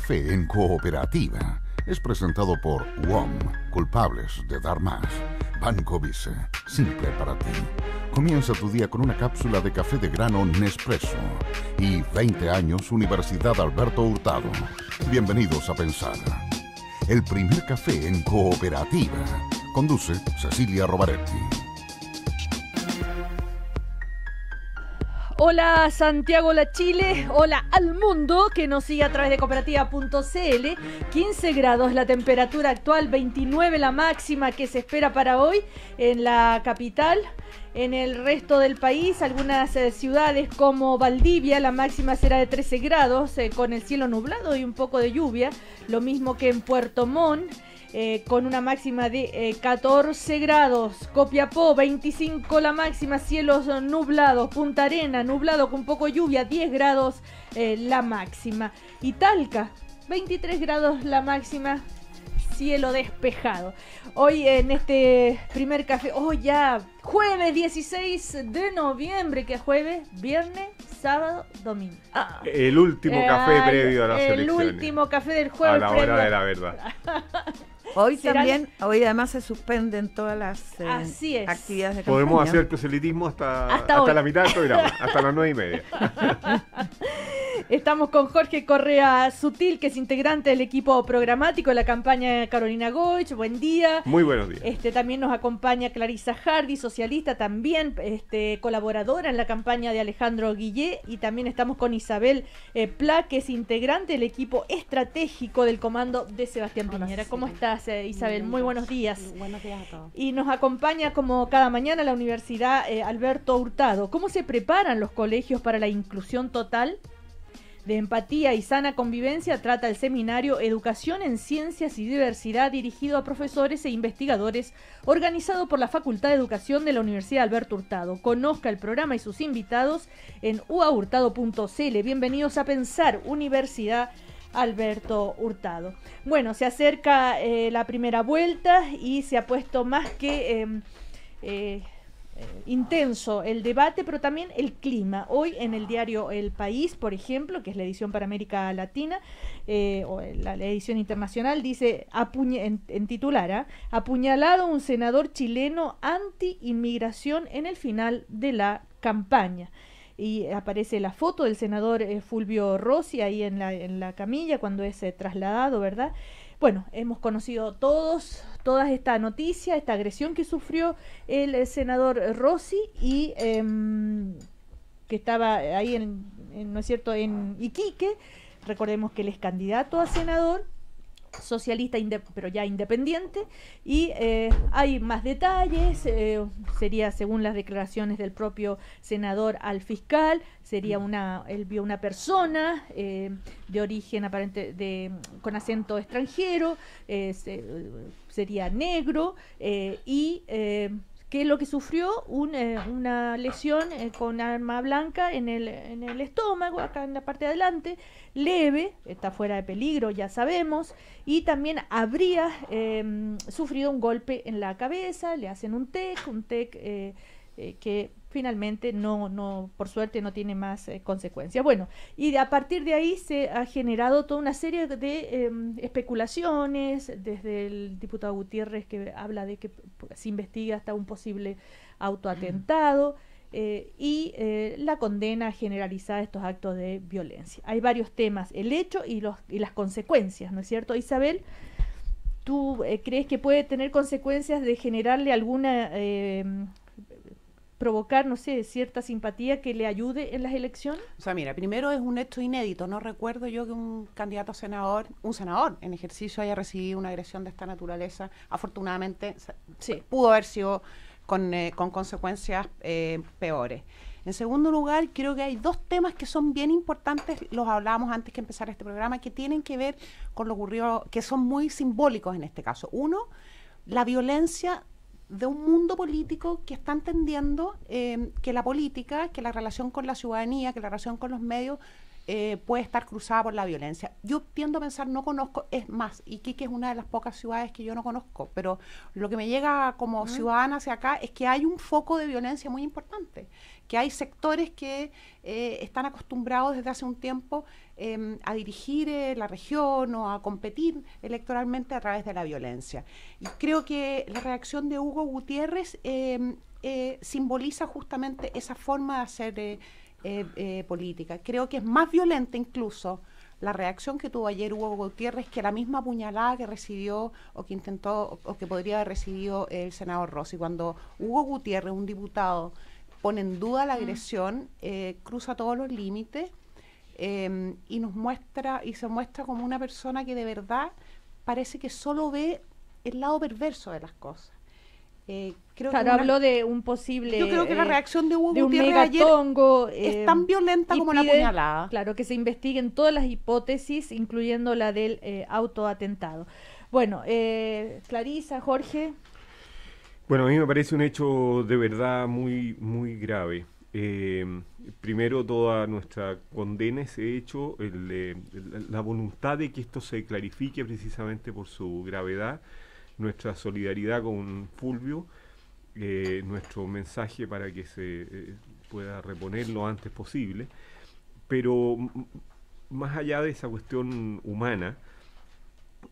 café en cooperativa es presentado por WOM, culpables de dar más. Banco Vice, simple para ti. Comienza tu día con una cápsula de café de grano Nespresso. Y 20 años Universidad Alberto Hurtado. Bienvenidos a Pensar. El primer café en cooperativa. Conduce Cecilia Rovaretti. Hola Santiago, hola Chile, hola al mundo que nos sigue a través de cooperativa.cl. 15 grados la temperatura actual, 29 la máxima que se espera para hoy en la capital. En el resto del país, algunas ciudades como Valdivia, la máxima será de 13 grados con el cielo nublado y un poco de lluvia. Lo mismo que en Puerto Montt. Con una máxima de 14 grados. Copiapó, 25 la máxima, cielos nublados. Punta Arena, nublado con poco lluvia, 10 grados la máxima. Y Talca, 23 grados la máxima, cielo despejado. Hoy en este primer café, ya jueves 16 de noviembre, que es jueves, viernes, sábado, domingo. El último café previo a las elecciones. El último café del jueves. A la hora de la verdad. Hoy también, hoy además se suspenden todas las actividades de campaña. Podemos hacer proselitismo hasta la mitad del programa, hasta las 9:30. Estamos con Jorge Correa Sutil, que es integrante del equipo programático de la campaña Carolina Goich. Buen día. Muy buenos días. También nos acompaña Clarisa Hardy, socialista, también colaboradora en la campaña de Alejandro Guillé. Y también estamos con Isabel Pla, que es integrante del equipo estratégico del comando de Sebastián Piñera. ¿Cómo estás, Isabel? Muy buenos días. Buenos días a todos. Y nos acompaña como cada mañana la Universidad Alberto Hurtado. ¿Cómo se preparan los colegios para la inclusión total? De empatía y sana convivencia trata el seminario Educación en Ciencias y Diversidad, dirigido a profesores e investigadores, organizado por la Facultad de Educación de la Universidad Alberto Hurtado. Conozca el programa y sus invitados en uahurtado.cl. Bienvenidos a Pensar, Universidad Alberto Hurtado. Bueno, se acerca la primera vuelta y se ha puesto más que intenso el debate, pero también el clima. Hoy en el diario El País, por ejemplo, que es la edición para América Latina, o la edición internacional, dice en titular, apuñalado un senador chileno anti-inmigración en el final de la campaña. Y aparece la foto del senador Fulvio Rossi ahí en la camilla cuando es trasladado, ¿verdad? Bueno, hemos conocido toda esta noticia, esta agresión que sufrió el senador Rossi y que estaba ahí ¿no es cierto?, en Iquique. Recordemos que él es candidato a senador, socialista, pero ya independiente, y hay más detalles. Sería, según las declaraciones del propio senador al fiscal, él vio una persona de origen aparente con acento extranjero, sería negro, y que es lo que sufrió una lesión con arma blanca en el estómago, acá en la parte de adelante, leve, está fuera de peligro, ya sabemos, y también habría sufrido un golpe en la cabeza. Le hacen un TEC que finalmente no, por suerte no tiene más consecuencias. Bueno, y a partir de ahí se ha generado toda una serie de especulaciones, desde el diputado Gutiérrez, que habla de que se investiga hasta un posible autoatentado, y la condena generalizada de estos actos de violencia. Hay varios temas: el hecho y las consecuencias, ¿no es cierto, Isabel? ¿Tú crees que puede tener consecuencias de generarle alguna provocar, no sé, cierta simpatía que le ayude en las elecciones? O sea, mira, primero es un hecho inédito. No recuerdo yo que un candidato a senador, un senador en ejercicio, haya recibido una agresión de esta naturaleza. Afortunadamente, sí, pudo haber sido con consecuencias peores. En segundo lugar, creo que hay dos temas que son bien importantes, los hablábamos antes que empezar este programa, que tienen que ver con lo ocurrido, que son muy simbólicos en este caso. Uno, la violencia de un mundo político que está entendiendo que la política, que la relación con la ciudadanía, que la relación con los medios puede estar cruzada por la violencia. Yo tiendo a pensar, no conozco, es más, Iquique es una de las pocas ciudades que yo no conozco, pero lo que me llega como ciudadana hacia acá es que hay un foco de violencia muy importante, que hay sectores que están acostumbrados desde hace un tiempo a dirigir la región o a competir electoralmente a través de la violencia. Y creo que la reacción de Hugo Gutiérrez simboliza justamente esa forma de hacer política. Creo que es más violenta incluso la reacción que tuvo ayer Hugo Gutiérrez que la misma puñalada que recibió o que intentó o que podría haber recibido el senador Rossi. Cuando Hugo Gutiérrez, un diputado, pone en duda la agresión, cruza todos los límites y se muestra como una persona que de verdad parece que solo ve el lado perverso de las cosas. Habló de un posible... Yo creo que la reacción de Hugo Gutiérrez ayer es tan violenta como la puñalada. Claro, que se investiguen todas las hipótesis, incluyendo la del autoatentado. Bueno, Clarisa, Jorge... Bueno, a mí me parece un hecho de verdad muy, muy grave. Primero, toda nuestra condena ese hecho, la voluntad de que esto se clarifique precisamente por su gravedad, nuestra solidaridad con Fulvio, nuestro mensaje para que se pueda reponer lo antes posible, pero más allá de esa cuestión humana,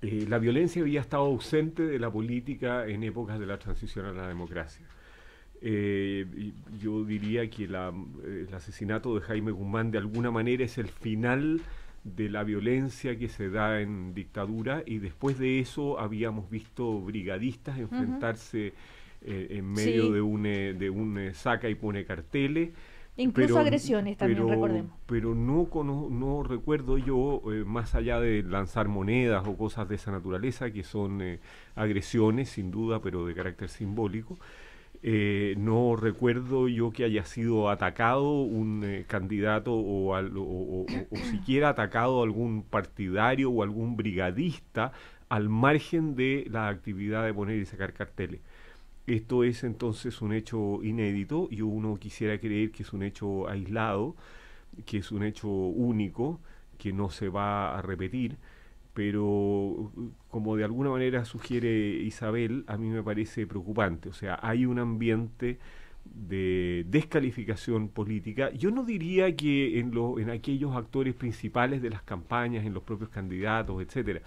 la violencia había estado ausente de la política en épocas de la transición a la democracia. Yo diría que el asesinato de Jaime Guzmán de alguna manera es el final de la violencia que se da en dictadura, y después de eso habíamos visto brigadistas enfrentarse en medio de un saca y pone carteles. Incluso agresiones también, recordemos. Pero no recuerdo yo, más allá de lanzar monedas o cosas de esa naturaleza, que son agresiones sin duda, pero de carácter simbólico, no recuerdo yo que haya sido atacado un candidato o siquiera atacado algún partidario o algún brigadista al margen de la actividad de poner y sacar carteles. Esto es entonces un hecho inédito, y uno quisiera creer que es un hecho aislado, que es un hecho único, que no se va a repetir, pero como de alguna manera sugiere Isabel, a mí me parece preocupante. O sea, hay un ambiente de descalificación política. Yo no diría que en aquellos actores principales de las campañas, en los propios candidatos, etcétera,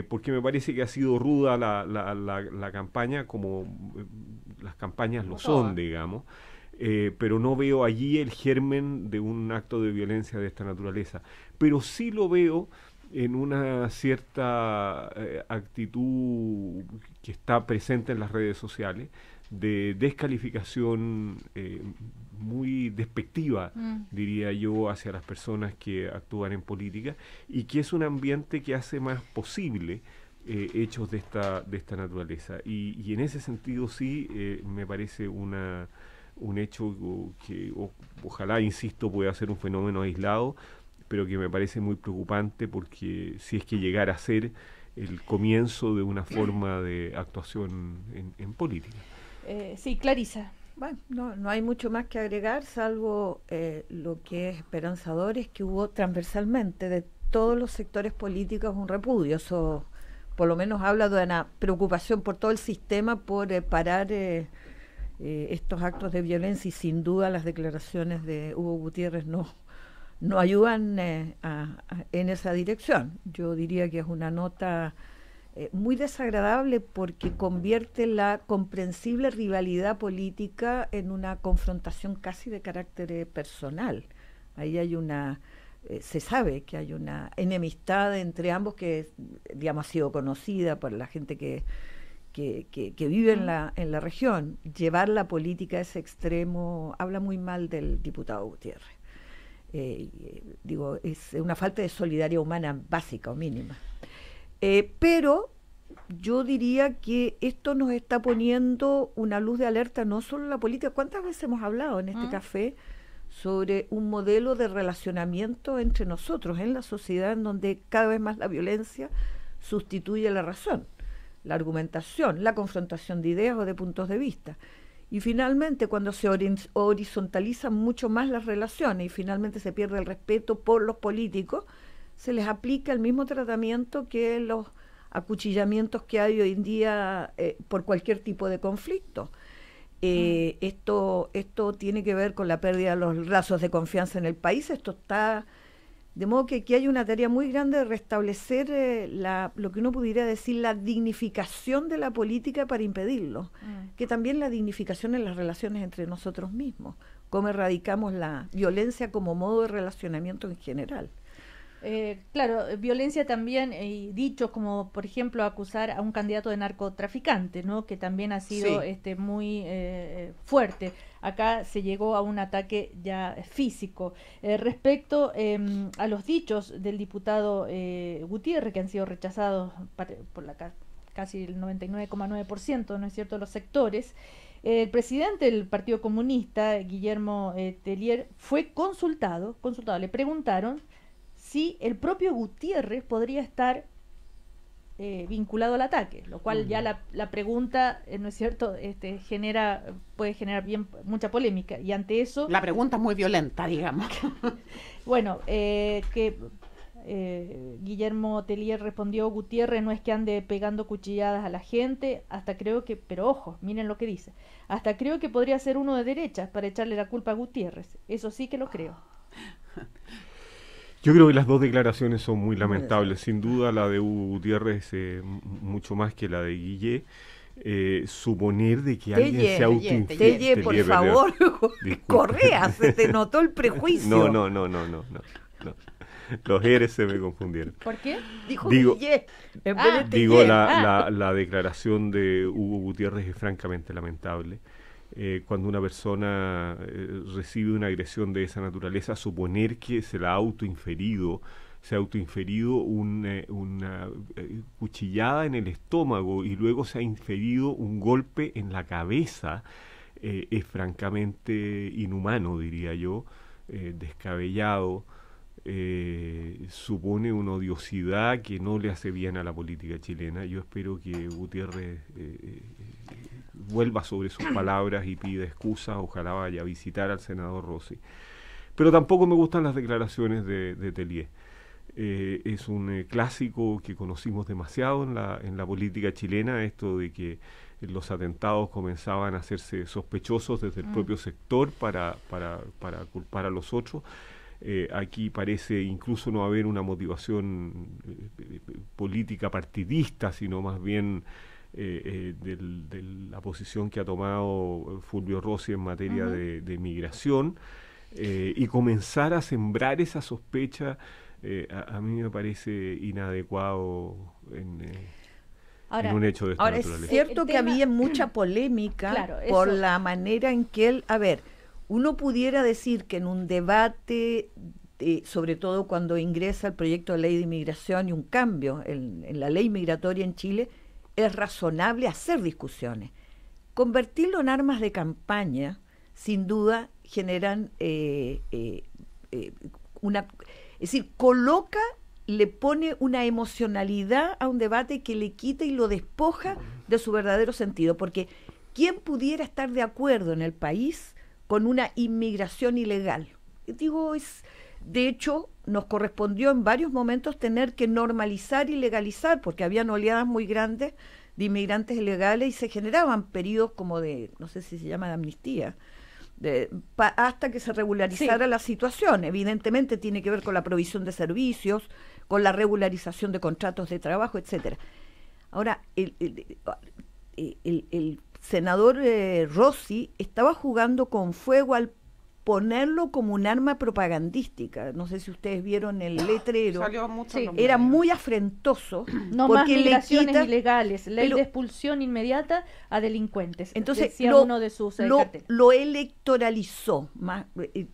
porque me parece que ha sido ruda la campaña, como las campañas lo son, digamos, pero no veo allí el germen de un acto de violencia de esta naturaleza. Pero sí lo veo en una cierta actitud que está presente en las redes sociales, de descalificación muy despectiva, diría yo, hacia las personas que actúan en política, y que es un ambiente que hace más posible hechos de esta naturaleza. Y en ese sentido sí me parece un hecho que ojalá, insisto, pueda ser un fenómeno aislado, pero que me parece muy preocupante, porque si es que llegara a ser el comienzo de una forma de actuación en política. Sí, Clarisa. Bueno, no hay mucho más que agregar, salvo lo que es esperanzador, es que hubo transversalmente de todos los sectores políticos un repudio. Eso por lo menos habla de una preocupación por todo el sistema por parar estos actos de violencia, y sin duda las declaraciones de Hugo Gutiérrez no ayudan en esa dirección. Yo diría que es una nota muy desagradable, porque convierte la comprensible rivalidad política en una confrontación casi de carácter personal. Ahí hay se sabe que hay una enemistad entre ambos que, digamos, ha sido conocida por la gente que vive en la región. Llevar la política a ese extremo habla muy mal del diputado Gutiérrez. Es una falta de solidaridad humana básica o mínima. Pero yo diría que esto nos está poniendo una luz de alerta, no solo en la política. ¿Cuántas veces hemos hablado en este café sobre un modelo de relacionamiento entre nosotros en la sociedad, en donde cada vez más la violencia sustituye la razón, la argumentación, la confrontación de ideas o de puntos de vista? Y finalmente, cuando se horizontalizan mucho más las relaciones y finalmente se pierde el respeto por los políticos, se les aplica el mismo tratamiento que los acuchillamientos que hay hoy en día por cualquier tipo de conflicto. Esto tiene que ver con la pérdida de los lazos de confianza en el país. Esto está De modo que aquí hay una tarea muy grande de restablecer lo que uno pudiera decir la dignificación de la política para impedirlo, que también la dignificación en las relaciones entre nosotros mismos, cómo erradicamos la violencia como modo de relacionamiento en general. Claro, violencia también, y dichos como, por ejemplo, acusar a un candidato de narcotraficante, ¿no? Que también ha sido muy fuerte. Acá se llegó a un ataque ya físico. Respecto a los dichos del diputado Gutiérrez, que han sido rechazados por casi el 99,9%, ¿no es cierto?, de los sectores, el presidente del Partido Comunista, Guillermo Tellier, fue consultado, le preguntaron si el propio Gutiérrez podría estar vinculado al ataque, lo cual ya la pregunta, ¿no es cierto?, puede generar mucha polémica, y ante eso... La pregunta es muy violenta, digamos. Bueno, Guillermo Tellier respondió: Gutiérrez no es que ande pegando cuchilladas a la gente, pero ojo, miren lo que dice, hasta creo que podría ser uno de derecha para echarle la culpa a Gutiérrez, eso sí que lo creo. Yo creo que las dos declaraciones son muy lamentables. Sin duda la de Hugo Gutiérrez mucho más que la de Guillé. Suponer de que alguien se autoinfiere. Tellier, por favor, Correa, se te notó el prejuicio. No. Los eres se me confundieron. ¿Por qué? Digo, Tellier. La declaración de Hugo Gutiérrez es francamente lamentable. Cuando una persona recibe una agresión de esa naturaleza, suponer que se ha autoinferido una cuchillada en el estómago y luego se ha inferido un golpe en la cabeza, es francamente inhumano, diría yo, descabellado, supone una odiosidad que no le hace bien a la política chilena. Yo espero que Gutiérrez vuelva sobre sus palabras y pida excusas, ojalá vaya a visitar al senador Rossi. Pero tampoco me gustan las declaraciones de Tellier. Es un clásico que conocimos demasiado en la política chilena, esto de que los atentados comenzaban a hacerse sospechosos desde el propio sector para culpar a los otros. Aquí parece incluso no haber una motivación política partidista, sino más bien de la posición que ha tomado Fulvio Rossi en materia de migración, y comenzar a sembrar esa sospecha a mí me parece inadecuado en un hecho de esta naturaleza. Ahora, es cierto que había mucha polémica por la manera en que él... A ver, uno pudiera decir que en un debate, sobre todo cuando ingresa el proyecto de ley de inmigración y un cambio en la ley migratoria en Chile, es razonable hacer discusiones. Convertirlo en armas de campaña, sin duda, generan es decir, le pone una emocionalidad a un debate que le quita y lo despoja de su verdadero sentido, porque ¿quién pudiera estar de acuerdo en el país con una inmigración ilegal? De hecho, nos correspondió en varios momentos tener que normalizar y legalizar, porque habían oleadas muy grandes de inmigrantes ilegales y se generaban periodos como de, no sé si se llama de amnistía, hasta que se regularizara la situación. Evidentemente tiene que ver con la provisión de servicios, con la regularización de contratos de trabajo, etcétera. Ahora, el senador Rossi estaba jugando con fuego al ponerlo como un arma propagandística. No sé si ustedes vieron el letrero. Salió mucho era muy afrentoso. No más migraciones ilegales, ley de expulsión inmediata a delincuentes. Entonces, decía uno de sus lo electoralizó.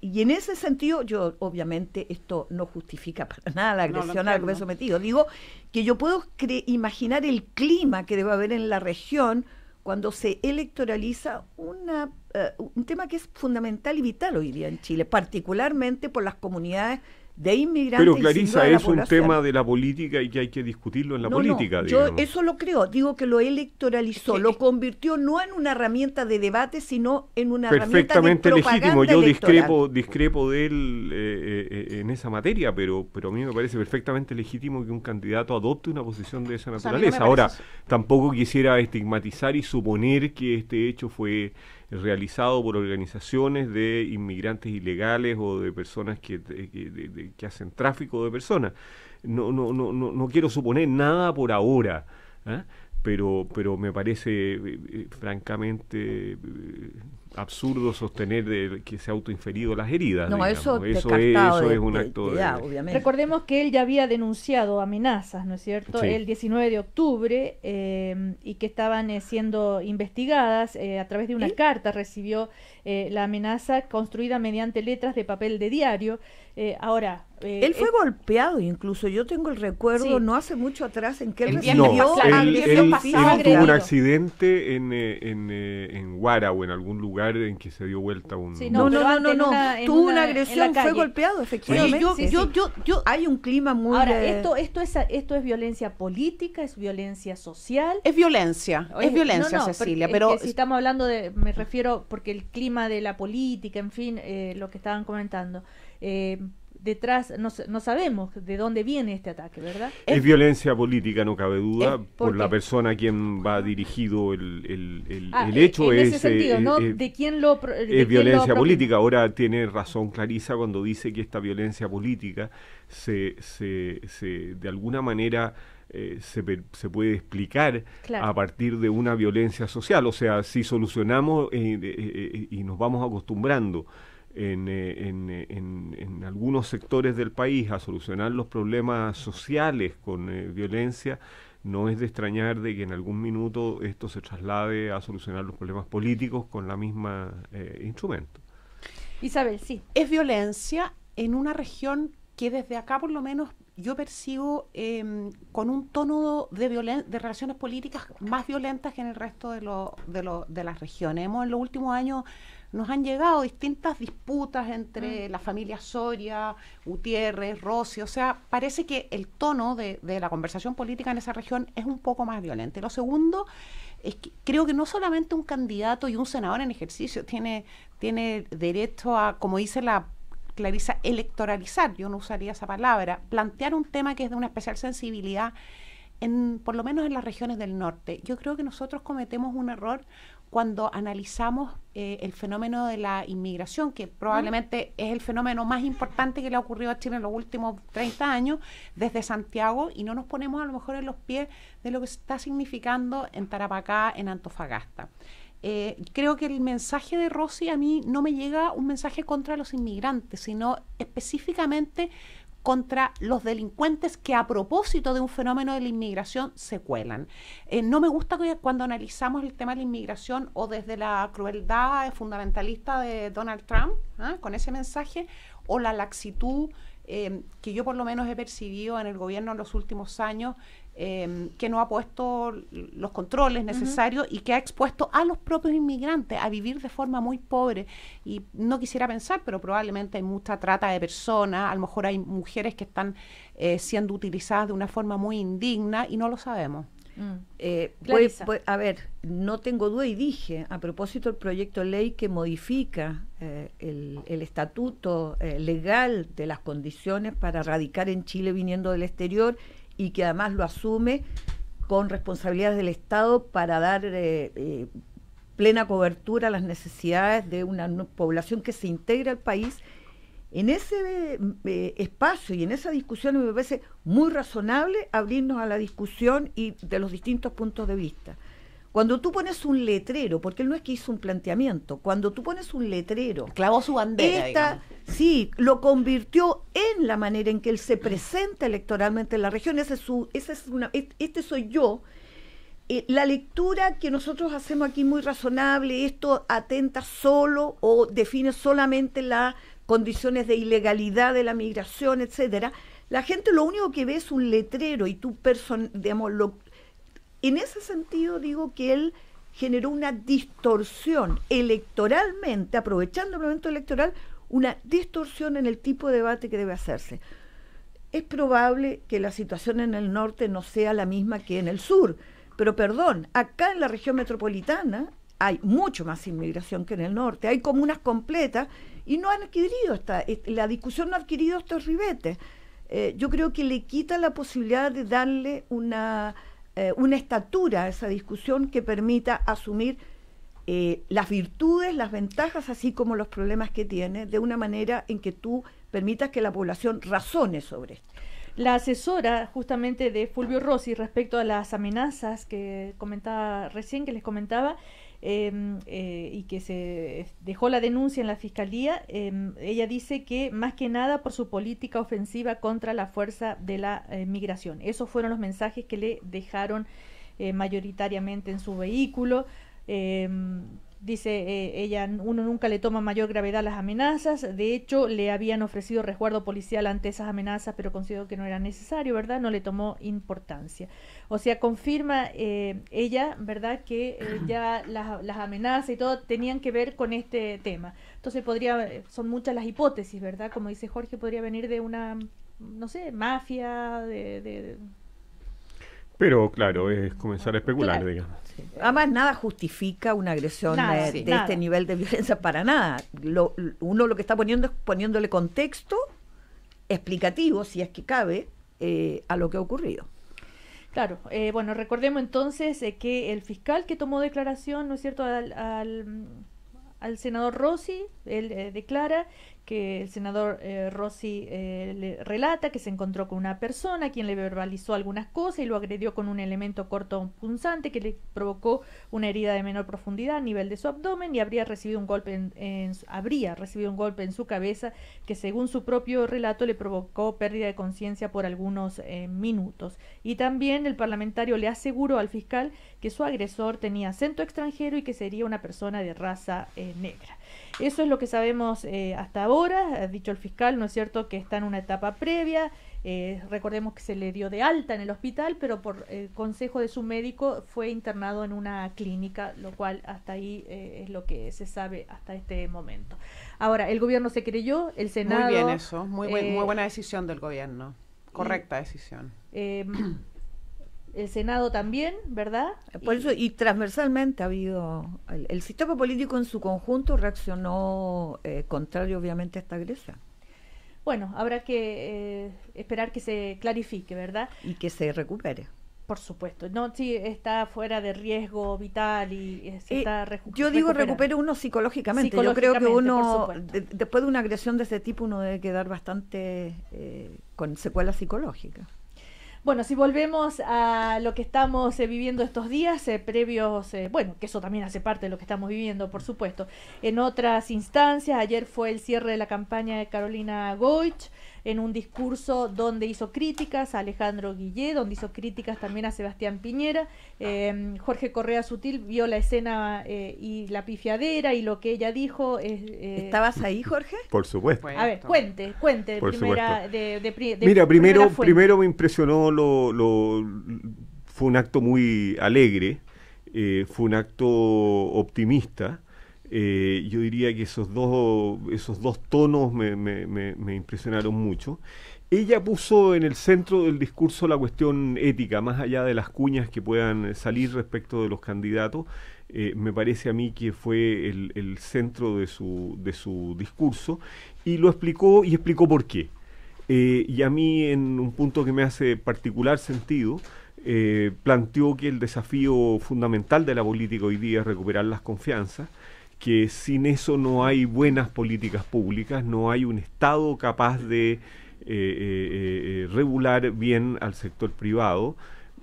Y en ese sentido, yo obviamente esto no justifica para nada la agresión a la que me he sometido. Digo que yo puedo imaginar el clima que debe haber en la región cuando se electoraliza un tema que es fundamental y vital hoy día en Chile, particularmente por las comunidades de inmigrantes. Pero Clarisa, es un tema de la política y que hay que discutirlo en la política. Yo eso lo creo, digo que lo electoralizó, lo convirtió no en una herramienta de debate, sino en una herramienta de propaganda legítimo. Yo electoral. discrepo de él en esa materia, pero a mí me parece perfectamente legítimo que un candidato adopte una posición de esa naturaleza. Ahora, tampoco quisiera estigmatizar y suponer que este hecho fue realizado por organizaciones de inmigrantes ilegales o de personas que hacen tráfico de personas. No quiero suponer nada por ahora, ¿eh? Pero me parece francamente absurdo sostener que se ha autoinferido las heridas. No, digamos. eso es un acto de... obviamente. Recordemos que él ya había denunciado amenazas, ¿no es cierto?, Sí. el 19 de octubre y que estaban siendo investigadas. A través de una carta recibió la amenaza construida mediante letras de papel de diario. Él fue golpeado, incluso yo tengo el recuerdo, Sí. no hace mucho atrás, en que él El viernes recibió pasado, él agresión pasada. tuvo un accidente en Guara o en algún lugar en que se dio vuelta un... Sí, No, pero antes tuvo en una la agresión, fue calle. golpeado, efectivamente. Oye, yo Hay un clima muy... Ahora, esto es violencia política, es violencia social. es violencia, No, Cecilia, porque pero si estamos hablando me refiero, porque el clima de la política, en fin, lo que estaban comentando, detrás no sabemos de dónde viene este ataque, ¿verdad? Es violencia política, no cabe duda, ¿por por la qué? persona a quien va dirigido el En hecho. ese sentido, ¿no? ¿De quién lo de quién es violencia lo política. Ahora tiene razón Clarisa cuando dice que esta violencia política de alguna manera se puede explicar Claro. a partir de una violencia social. O sea, si solucionamos y nos vamos acostumbrando en algunos sectores del país a solucionar los problemas sociales con violencia, no es de extrañar de que en algún minuto esto se traslade a solucionar los problemas políticos con la misma instrumento. Isabel, sí. es violencia en una región que desde acá por lo menos yo percibo con un tono de relaciones políticas más violentas que en el resto de las regiones. En los últimos años nos han llegado distintas disputas entre la familia Soria, Gutiérrez, Rossi, o sea, parece que el tono de la conversación política en esa región es un poco más violento. Lo segundo es que creo que no solamente un candidato y un senador en ejercicio tiene derecho a, como dice la Clarisa, electoralizar, yo no usaría esa palabra, plantear un tema que es de una especial sensibilidad, por lo menos en las regiones del norte. Yo creo que nosotros cometemos un error cuando analizamos el fenómeno de la inmigración, que probablemente es el fenómeno más importante que le ha ocurrido a Chile en los últimos 30 años, desde Santiago, y no nos ponemos a lo mejor en los pies de lo que está significando en Tarapacá, en Antofagasta. Creo que el mensaje de Rossi a mí no me llega un mensaje contra los inmigrantes, sino específicamente contra los delincuentes que a propósito de un fenómeno de la inmigración se cuelan. No me gusta que cuando analizamos el tema de la inmigración o desde la crueldad fundamentalista de Donald Trump, con ese mensaje, o la laxitud que yo por lo menos he percibido en el gobierno en los últimos años, que no ha puesto los controles necesarios y que ha expuesto a los propios inmigrantes a vivir de forma muy pobre. Y no quisiera pensar, pero probablemente hay mucha trata de personas, a lo mejor hay mujeres que están siendo utilizadas de una forma muy indigna y no lo sabemos. A ver, no tengo duda y dije, a propósito del proyecto de ley que modifica el estatuto legal de las condiciones para radicar en Chile viniendo del exterior, y que además lo asume con responsabilidades del Estado para dar plena cobertura a las necesidades de una población que se integra al país. En ese espacio y en esa discusión me parece muy razonable abrirnos a la discusión y de los distintos puntos de vista. Cuando tú pones un letrero, porque él no es que hizo un planteamiento, cuando tú pones un letrero, clavó su bandera, sí, lo convirtió en la manera en que él se presenta electoralmente en la región. Este soy yo. La lectura que nosotros hacemos aquí muy razonable, esto atenta solo o define solamente las condiciones de ilegalidad de la migración, etcétera. La gente lo único que ve es un letrero y tú, digamos, en ese sentido digo que él generó una distorsión electoralmente, aprovechando el momento electoral, una distorsión en el tipo de debate que debe hacerse. Es probable que la situación en el norte no sea la misma que en el sur, pero perdón, acá en la región metropolitana hay mucho más inmigración que en el norte, hay comunas completas y no han adquirido la discusión no ha adquirido estos ribetes. Yo creo que le quita la posibilidad de darle una estatura a esa discusión que permita asumir las virtudes, las ventajas, así como los problemas que tiene, de una manera en que tú permitas que la población razone sobre esto. La asesora justamente de Fulvio Rossi respecto a las amenazas que comentaba recién, que les comentaba, y que se dejó la denuncia en la fiscalía, ella dice que más que nada por su política ofensiva contra la fuerza de la migración. Esos fueron los mensajes que le dejaron mayoritariamente en su vehículo. Dice ella, uno nunca le toma mayor gravedad las amenazas, de hecho le habían ofrecido resguardo policial ante esas amenazas, pero consideró que no era necesario, ¿verdad? No le tomó importancia. O sea, confirma ella, ¿verdad?, que ya las amenazas y todo tenían que ver con este tema. Entonces son muchas las hipótesis, ¿verdad? Como dice Jorge, podría venir de una, no sé, mafia, Pero claro, es comenzar a especular, claro, digamos. Sí. Además, nada justifica una agresión de este nivel de violencia para nada. Uno lo que está poniendo es poniéndole contexto explicativo, si es que cabe, a lo que ha ocurrido. Claro, bueno, recordemos entonces que el fiscal que tomó declaración, ¿no es cierto?, al senador Rossi, él declara que el senador Rossi le relata que se encontró con una persona a quien le verbalizó algunas cosas y lo agredió con un elemento cortopunzante que le provocó una herida de menor profundidad a nivel de su abdomen y habría recibido un golpe en su cabeza que, según su propio relato, le provocó pérdida de conciencia por algunos minutos. Y también el parlamentario le aseguró al fiscal que su agresor tenía acento extranjero y que sería una persona de raza negra. Eso es lo que sabemos hasta ahora, ha dicho el fiscal, ¿no es cierto?, que está en una etapa previa. Recordemos que se le dio de alta en el hospital, pero por consejo de su médico fue internado en una clínica, lo cual hasta ahí es lo que se sabe hasta este momento. Ahora, el gobierno se creyó, el Senado... Muy bien eso, muy buena decisión del gobierno, correcta decisión. El Senado también, ¿verdad? Por eso, y transversalmente ha habido... El sistema político en su conjunto reaccionó contrario, obviamente, a esta agresión. Bueno, habrá que esperar que se clarifique, ¿verdad? Y que se recupere. Por supuesto. No, sí, está fuera de riesgo vital y se está yo digo recupere uno psicológicamente. Yo creo que uno, después de una agresión de ese tipo, uno debe quedar bastante con secuelas psicológicas. Bueno, si volvemos a lo que estamos viviendo estos días, previos, bueno, que eso también hace parte de lo que estamos viviendo, por supuesto. En otras instancias, ayer fue el cierre de la campaña de Carolina Goich, en un discurso donde hizo críticas a Alejandro Guillé, donde hizo críticas también a Sebastián Piñera. Jorge Correa Sutil vio la escena y la pifiadera y lo que ella dijo. ¿Estabas ahí, Jorge? Por supuesto. A ver, cuente. Primera, mira, primero me impresionó fue un acto muy alegre, fue un acto optimista. Yo diría que esos dos tonos me impresionaron mucho. Ella puso en el centro del discurso la cuestión ética, más allá de las cuñas que puedan salir respecto de los candidatos. Me parece a mí que fue el centro de su discurso y lo explicó por qué. Y a mí, en un punto que me hace particular sentido, planteó que el desafío fundamental de la política hoy día es recuperar las confianzas, que sin eso no hay buenas políticas públicas, no hay un Estado capaz de regular bien al sector privado,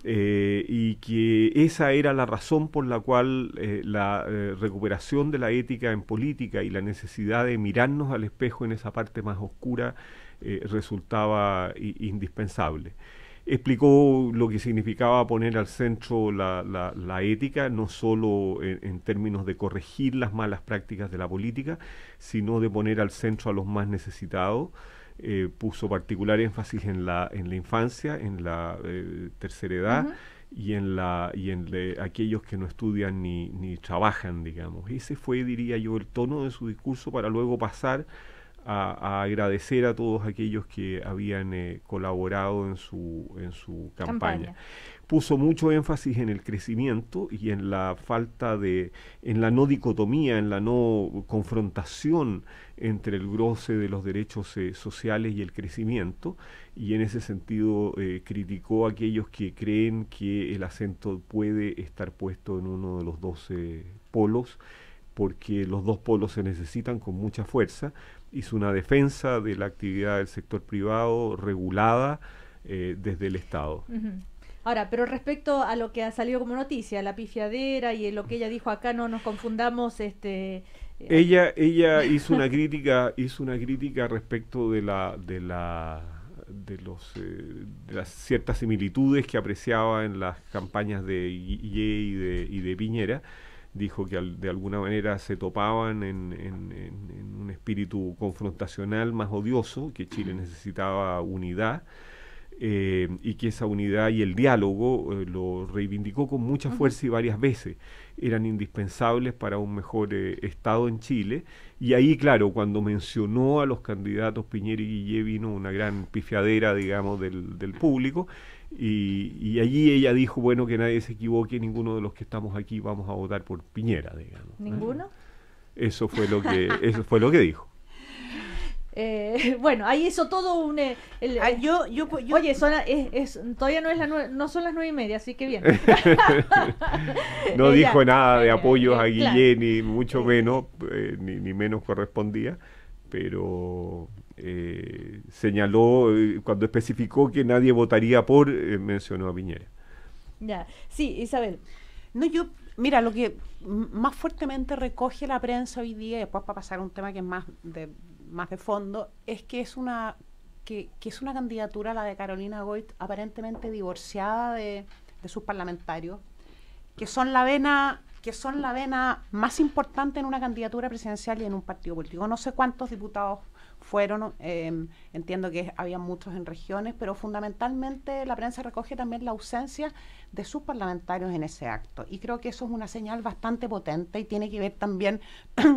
y que esa era la razón por la cual la recuperación de la ética en política y la necesidad de mirarnos al espejo en esa parte más oscura resultaba indispensable. Explicó lo que significaba poner al centro la ética, no solo en términos de corregir las malas prácticas de la política, sino de poner al centro a los más necesitados. Puso particular énfasis en la infancia, en la tercera edad, y en aquellos que no estudian ni trabajan, digamos. Ese fue, diría yo, el tono de su discurso para luego pasar a agradecer a todos aquellos que habían colaborado en su campaña. Puso mucho énfasis en el crecimiento y en la en la no dicotomía, en la no confrontación entre el goce de los derechos sociales y el crecimiento, y en ese sentido criticó a aquellos que creen que el acento puede estar puesto en uno de los dos polos, porque los dos polos se necesitan con mucha fuerza. Hizo una defensa de la actividad del sector privado regulada desde el Estado. Ahora, pero respecto a lo que ha salido como noticia, la pifiadera y lo que ella dijo acá, no nos confundamos, ella hizo una crítica respecto de las ciertas similitudes que apreciaba en las campañas de Guille y de Piñera. Dijo que de alguna manera se topaban en un espíritu confrontacional más odioso, que Chile necesitaba unidad, y que esa unidad y el diálogo lo reivindicó con mucha fuerza y varias veces. Eran indispensables para un mejor Estado en Chile, y ahí, claro, cuando mencionó a los candidatos Piñera y Guille, vino una gran pifiadera, digamos, del público, y allí ella dijo, bueno, que nadie se equivoque, ninguno de los que estamos aquí vamos a votar por Piñera, digamos. ¿Ninguno? Eso fue lo que dijo. Bueno, ahí hizo todo un... Oye, todavía no son las 9:30, así que bien. No dijo nada de apoyos a Guille, ni mucho menos, ni menos correspondía, pero señaló, cuando especificó que nadie votaría por, mencionó a Piñera. Ya, sí, Isabel. No, mira, lo que más fuertemente recoge la prensa hoy día, y después para pasar a un tema que es más de fondo, es que es una candidatura, la de Carolina Goich, aparentemente divorciada de sus parlamentarios, que son la vena más importante en una candidatura presidencial y en un partido político. No sé cuántos diputados fueron, entiendo que había muchos en regiones, pero fundamentalmente la prensa recoge también la ausencia de sus parlamentarios en ese acto, y creo que eso es una señal bastante potente y tiene que ver también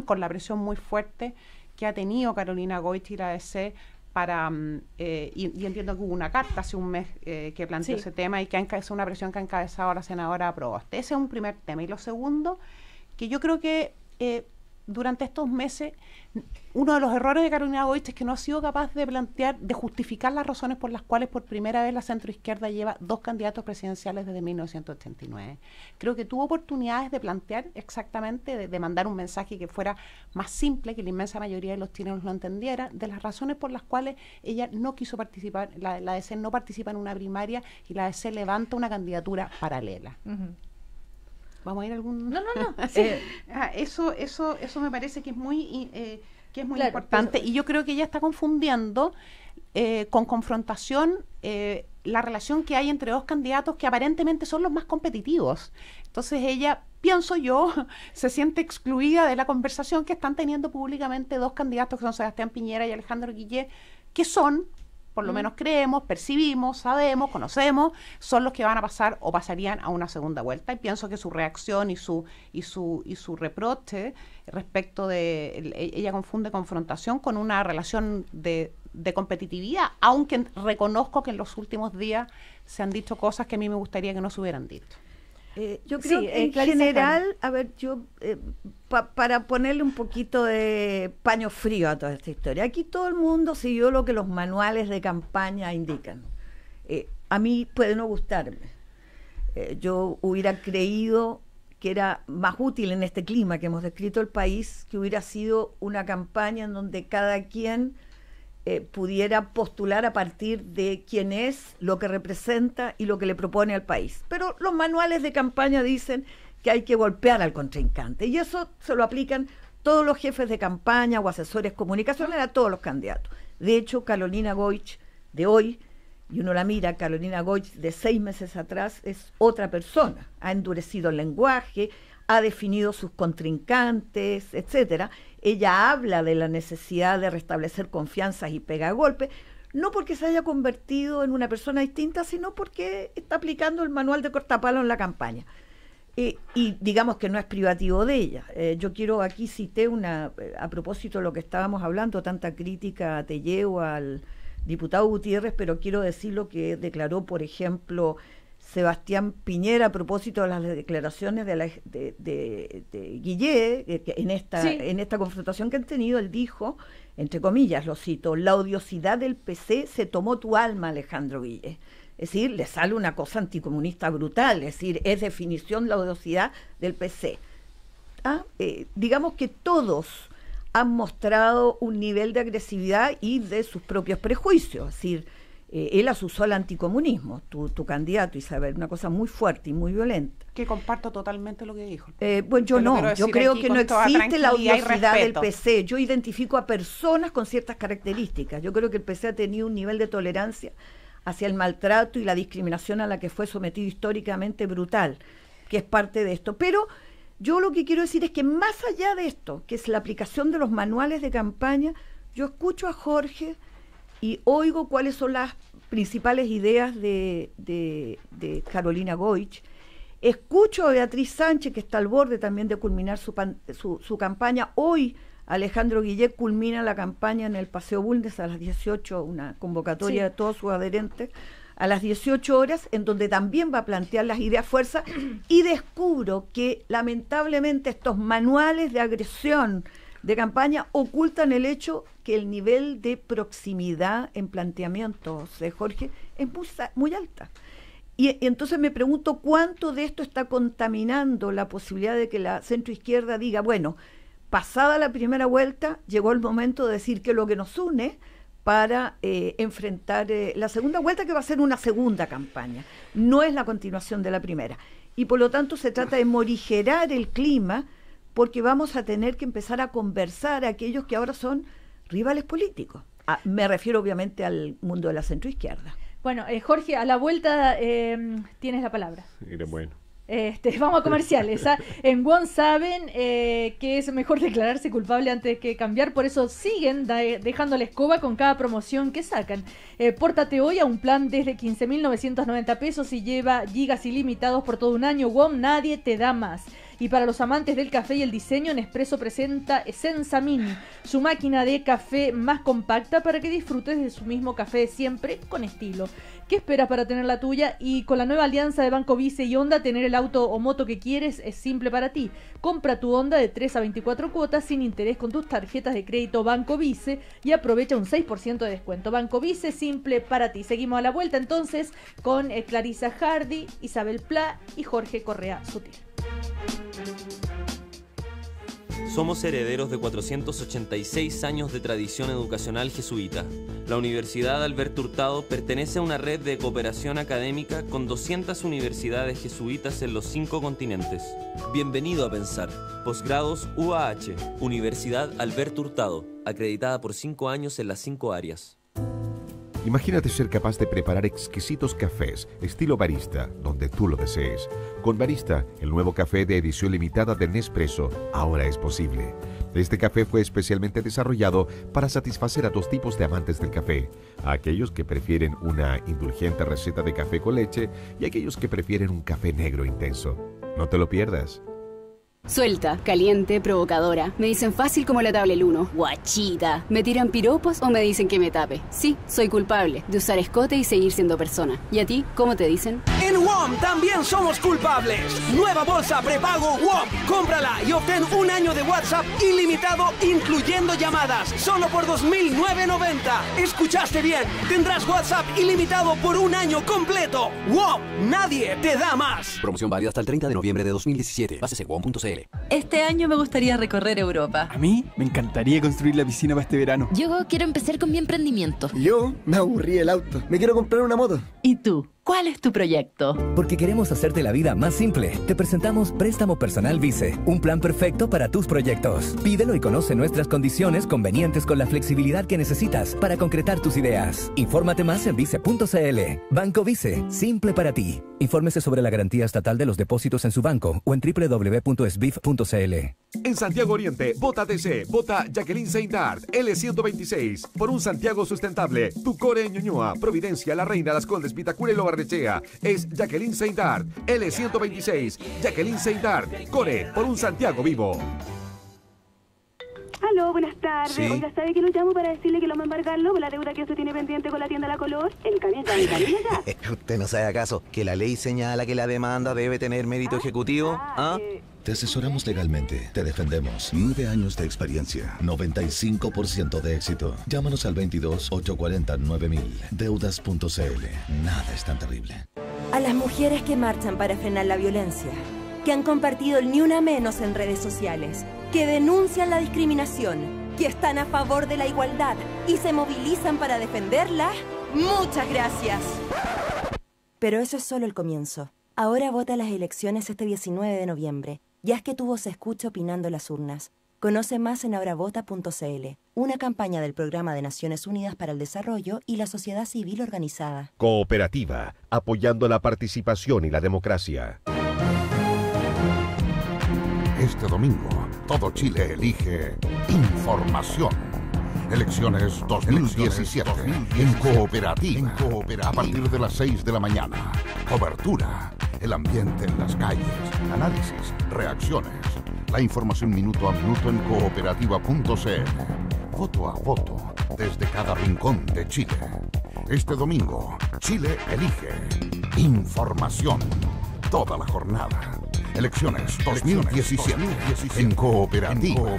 con la presión muy fuerte que ha tenido Carolina Goich y la ADC para, y entiendo que hubo una carta hace un mes que planteó ese tema, y que es una presión que ha encabezado la senadora Proboste. Ese es un primer tema. Y lo segundo, que yo creo que durante estos meses, uno de los errores de Carolina Goich es que no ha sido capaz de justificar las razones por las cuales por primera vez la centroizquierda lleva 2 candidatos presidenciales desde 1989. Creo que tuvo oportunidades de plantear exactamente, de mandar un mensaje que fuera más simple, que la inmensa mayoría de los chilenos lo entendiera, de las razones por las cuales ella no quiso participar, la ADC no participa en una primaria y la ADC levanta una candidatura paralela. ¿Vamos a ir a algún...? No. Sí. Eso me parece que es muy importante. Y yo creo que ella está confundiendo con confrontación la relación que hay entre 2 candidatos que aparentemente son los más competitivos. Entonces ella, pienso yo, se siente excluida de la conversación que están teniendo públicamente 2 candidatos, que son Sebastián Piñera y Alejandro Guille, que son... por lo menos creemos, percibimos, sabemos, conocemos, son los que van a pasar o pasarían a una segunda vuelta. Y pienso que su reacción y su reproche respecto de... ella confunde confrontación con una relación de competitividad, aunque reconozco que en los últimos días se han dicho cosas que a mí me gustaría que no se hubieran dicho. Yo creo que en general, a ver, para ponerle un poquito de paño frío a toda esta historia, aquí todo el mundo siguió lo que los manuales de campaña indican. A mí puede no gustarme. Yo hubiera creído que era más útil en este clima que hemos descrito el país, que hubiera sido una campaña en donde cada quien pudiera postular a partir de quién es, lo que representa y lo que le propone al país. Pero los manuales de campaña dicen que hay que golpear al contrincante, y eso se lo aplican todos los jefes de campaña o asesores comunicacionales a todos los candidatos. De hecho, Carolina Goich de hoy, y uno la mira, Carolina Goich de 6 meses atrás es otra persona, ha endurecido el lenguaje, ha definido sus contrincantes, etcétera. Ella habla de la necesidad de restablecer confianzas y pega golpes, no porque se haya convertido en una persona distinta, sino porque está aplicando el manual de cortapalo en la campaña. y digamos que no es privativo de ella. Yo quiero, aquí cité a propósito de lo que estábamos hablando, tanta crítica te llevo al diputado Gutiérrez, pero quiero decir lo que declaró, por ejemplo, Sebastián Piñera a propósito de las declaraciones de Guillé, que en esta confrontación que han tenido. Él dijo, entre comillas, lo cito: la odiosidad del PC se tomó tu alma, Alejandro Guillé. Es decir, le sale una cosa anticomunista brutal, es decir, es definición la odiosidad del PC. Digamos que todos han mostrado un nivel de agresividad y de sus propios prejuicios, es decir, él asusó al anticomunismo, tu candidato, Isabel, una cosa muy fuerte y muy violenta. Que comparto totalmente lo que dijo. Bueno, yo creo que no existe la odiosidad del PC. Yo identifico a personas con ciertas características. Yo creo que el PC ha tenido un nivel de tolerancia hacia el maltrato y la discriminación a la que fue sometido históricamente brutal, que es parte de esto. Pero yo lo que quiero decir es que más allá de esto, que es la aplicación de los manuales de campaña, yo escucho a Jorge y oigo cuáles son las principales ideas de Carolina Goich. Escucho a Beatriz Sánchez, que está al borde también de culminar su campaña. Hoy Alejandro Guillet culmina la campaña en el Paseo Bulnes a las 18, una convocatoria de todos sus adherentes, a las 18 horas, en donde también va a plantear las ideas fuerza, y descubro que lamentablemente estos manuales de agresión de campaña ocultan el hecho que el nivel de proximidad en planteamientos de Jorge es muy alta. Y entonces me pregunto cuánto de esto está contaminando la posibilidad de que la centroizquierda diga, bueno, pasada la primera vuelta, llegó el momento de decir que lo que nos une para enfrentar la segunda vuelta, que va a ser una segunda campaña, no es la continuación de la primera. Y por lo tanto se trata de morigerar el clima, porque vamos a tener que empezar a conversar a aquellos que ahora son rivales políticos. Me refiero obviamente al mundo de la centroizquierda. Bueno, Jorge, a la vuelta tienes la palabra. Mira, bueno. Vamos a comerciales. En WOM saben que es mejor declararse culpable antes que cambiar, por eso siguen dejando la escoba con cada promoción que sacan. Pórtate hoy a un plan desde 15.990 pesos y lleva gigas ilimitados por todo un año. WOM, nadie te da más. Y para los amantes del café y el diseño, Nespresso presenta Essenza Mini, su máquina de café más compacta para que disfrutes de su mismo café de siempre con estilo. ¿Qué esperas para tener la tuya? Y con la nueva alianza de Banco Vice y Honda, tener el auto o moto que quieres es simple para ti. Compra tu Honda de 3 a 24 cuotas sin interés con tus tarjetas de crédito Banco Vice y aprovecha un 6% de descuento. Banco Vice, simple para ti. Seguimos a la vuelta entonces con Clarisa Hardy, Isabel Pla y Jorge Correa Sutil. Somos herederos de 486 años de tradición educacional jesuita. La Universidad Alberto Hurtado pertenece a una red de cooperación académica con 200 universidades jesuitas en los 5 continentes. Bienvenido a Pensar. Posgrados UAH, Universidad Alberto Hurtado, acreditada por 5 años en las 5 áreas. Imagínate ser capaz de preparar exquisitos cafés, estilo barista, donde tú lo desees. Con Barista, el nuevo café de edición limitada de Nespresso, ahora es posible. Este café fue especialmente desarrollado para satisfacer a 2 tipos de amantes del café. A aquellos que prefieren una indulgente receta de café con leche y a aquellos que prefieren un café negro intenso. No te lo pierdas. Suelta, caliente, provocadora. Me dicen fácil como la tabla el 1. Guachita. Me tiran piropos o me dicen que me tape. Sí, soy culpable de usar escote y seguir siendo persona. ¿Y a ti, cómo te dicen? En WOM también somos culpables. Nueva bolsa prepago WOM. Cómprala y obtén un año de WhatsApp ilimitado, incluyendo llamadas. Solo por 2.990. ¿Escuchaste bien? Tendrás WhatsApp ilimitado por un año completo. WOM. Nadie te da más. Promoción válida hasta el 30 de noviembre de 2017. Bases en WOM.cl. Este año me gustaría recorrer Europa. A mí me encantaría construir la piscina para este verano. Yo quiero empezar con mi emprendimiento. Yo me aburrí el auto. Me quiero comprar una moto. ¿Y tú? ¿Cuál es tu proyecto? Porque queremos hacerte la vida más simple. Te presentamos Préstamo Personal Vice, un plan perfecto para tus proyectos. Pídelo y conoce nuestras condiciones convenientes con la flexibilidad que necesitas para concretar tus ideas. Infórmate más en vice.cl. Banco Vice, simple para ti. Infórmese sobre la garantía estatal de los depósitos en su banco o en www.sbif.cl. En Santiago Oriente, vota DC, vota Jacqueline Saint-Art, L126. Por un Santiago sustentable, tu core en Ñuñoa, Providencia, La Reina, Las Condes, Vitacura y Lo Barnechea. Es Jacqueline Saint-Art, L126. Jacqueline Saint-Art, core por un Santiago vivo. Aló, buenas tardes. Sí. Oiga, ¿sabe que lo llamo para decirle que lo vamos a embargarlo por la deuda que usted tiene pendiente con la tienda La Color? En camión ya. ¿Usted no sabe acaso que la ley señala que la demanda debe tener mérito ejecutivo? ¿Ah? Te asesoramos legalmente, te defendemos. 9 años de experiencia, 95% de éxito. Llámanos al 22-840-9000. Deudas.cl. Nada es tan terrible. A las mujeres que marchan para frenar la violencia, que han compartido el Ni Una Menos en redes sociales, que denuncian la discriminación, que están a favor de la igualdad y se movilizan para defenderla, ¡muchas gracias! Pero eso es solo el comienzo. Ahora vota las elecciones este 19 de noviembre. Y haz que tu voz se escuche opinando en las urnas. Conoce más en ahoravota.cl, una campaña del Programa de Naciones Unidas para el Desarrollo y la sociedad civil organizada. Cooperativa, apoyando la participación y la democracia. Este domingo, todo Chile elige información. Elecciones 2017 en Cooperativa. A partir de las 6 de la mañana. Cobertura. El ambiente en las calles. Análisis. Reacciones. La información minuto a minuto en cooperativa.cl. Voto a voto. Desde cada rincón de Chile. Este domingo, Chile elige información. Toda la jornada. Elecciones 2017 en Cooperativa.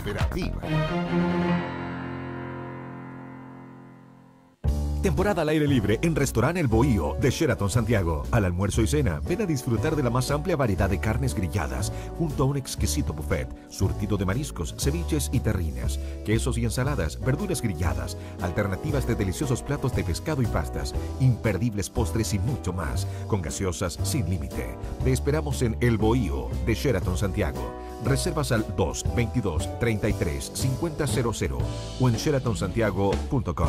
Temporada al aire libre en Restaurante El Bohío de Sheraton Santiago. Al almuerzo y cena, ven a disfrutar de la más amplia variedad de carnes grilladas, junto a un exquisito buffet, surtido de mariscos, ceviches y terrinas, quesos y ensaladas, verduras grilladas, alternativas de deliciosos platos de pescado y pastas, imperdibles postres y mucho más, con gaseosas sin límite. Te esperamos en El Bohío de Sheraton Santiago. Reservas al 222-33-5000 o en sheratonsantiago.com.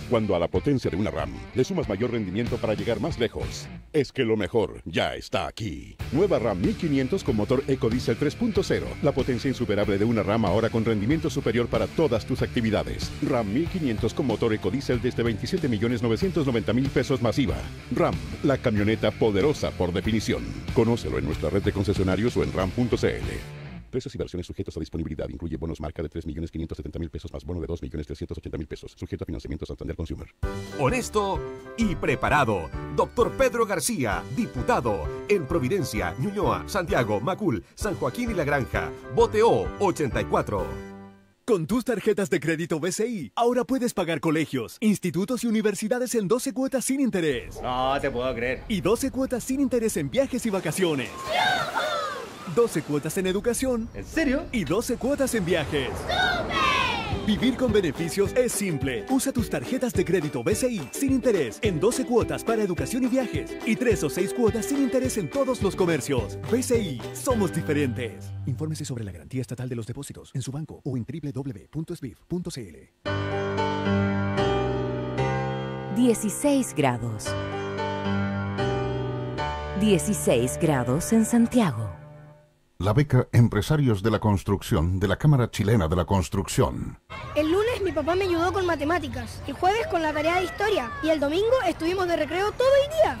Cuando a la potencia de una RAM le sumas mayor rendimiento para llegar más lejos, es que lo mejor ya está aquí. Nueva RAM 1500 con motor EcoDiesel 3.0. La potencia insuperable de una RAM ahora con rendimiento superior para todas tus actividades. RAM 1500 con motor EcoDiesel desde 27.990.000 pesos masiva. RAM, la camioneta poderosa por definición. Conócelo en nuestra red de concesionarios o en ram.cl. Precios y versiones sujetos a disponibilidad. Incluye bonos marca de 3.570.000 pesos más bono de 2.380.000 pesos. Sujeto a financiamiento Santander Consumer. Honesto y preparado. Doctor Pedro García, diputado. En Providencia, Ñuñoa, Santiago, Macul, San Joaquín y La Granja. Boteo 84. Con tus tarjetas de crédito BCI, ahora puedes pagar colegios, institutos y universidades en 12 cuotas sin interés. No te puedo creer. Y 12 cuotas sin interés en viajes y vacaciones. 12 cuotas en educación. ¿En serio? Y 12 cuotas en viajes. ¡Súper! Vivir con beneficios es simple. Usa tus tarjetas de crédito BCI sin interés en 12 cuotas para educación y viajes. Y 3 o 6 cuotas sin interés en todos los comercios. BCI, somos diferentes. Infórmese sobre la garantía estatal de los depósitos en su banco o en www.sbif.cl. 16 grados. 16 grados en Santiago. La beca Empresarios de la Construcción de la Cámara Chilena de la Construcción. El lunes mi papá me ayudó con matemáticas, el jueves con la tarea de historia y el domingo estuvimos de recreo todo el día.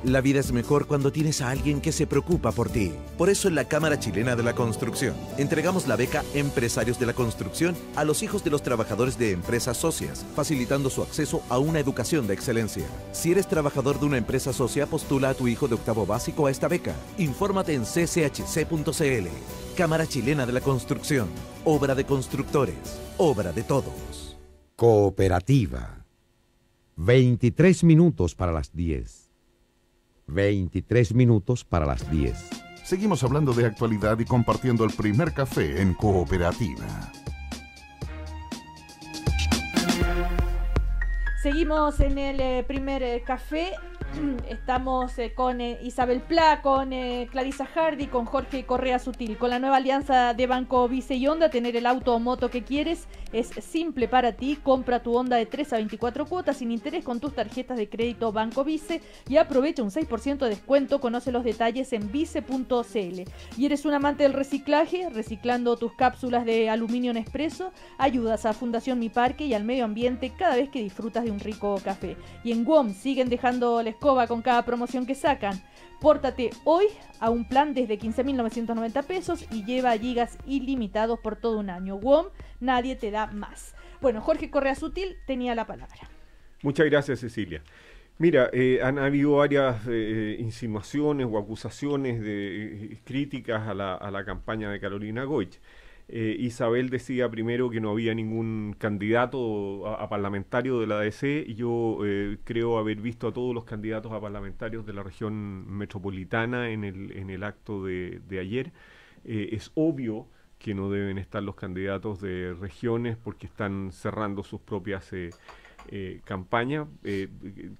La vida es mejor cuando tienes a alguien que se preocupa por ti. Por eso en la Cámara Chilena de la Construcción entregamos la beca Empresarios de la Construcción a los hijos de los trabajadores de empresas socias, facilitando su acceso a una educación de excelencia. Si eres trabajador de una empresa socia, postula a tu hijo de octavo básico a esta beca. Infórmate en cchc.cl. Cámara Chilena de la Construcción. Obra de constructores. Obra de todos. Cooperativa. 23 minutos para las 10. 23 minutos para las 10. Seguimos hablando de actualidad y compartiendo el primer café en Cooperativa. Seguimos en el primer café. Estamos con Isabel Pla, con Clarisa Hardy, con Jorge Correa Sutil. Con la nueva alianza de Banco Vice y Honda, tener el auto o moto que quieres es simple para ti. Compra tu Honda de 3 a 24 cuotas sin interés con tus tarjetas de crédito Banco Vice y aprovecha un 6% de descuento. Conoce los detalles en vice.cl. ¿Y eres un amante del reciclaje? Reciclando tus cápsulas de aluminio Nespresso, ayudas a Fundación Mi Parque y al medio ambiente cada vez que disfrutas de un rico café. Y en WOM siguen dejando la escoba con cada promoción que sacan. Pórtate hoy a un plan desde 15.990 pesos y lleva gigas ilimitados por todo un año. WOM, nadie te da más. Bueno, Jorge Correa Sutil tenía la palabra. Muchas gracias, Cecilia. Mira, han habido varias insinuaciones o acusaciones de críticas a la campaña de Carolina Goich. Isabel decía primero que no había ningún candidato a parlamentario de la ADC y yo creo haber visto a todos los candidatos a parlamentarios de la región metropolitana en el acto de ayer. Es obvio que no deben estar los candidatos de regiones porque están cerrando sus propias campañas.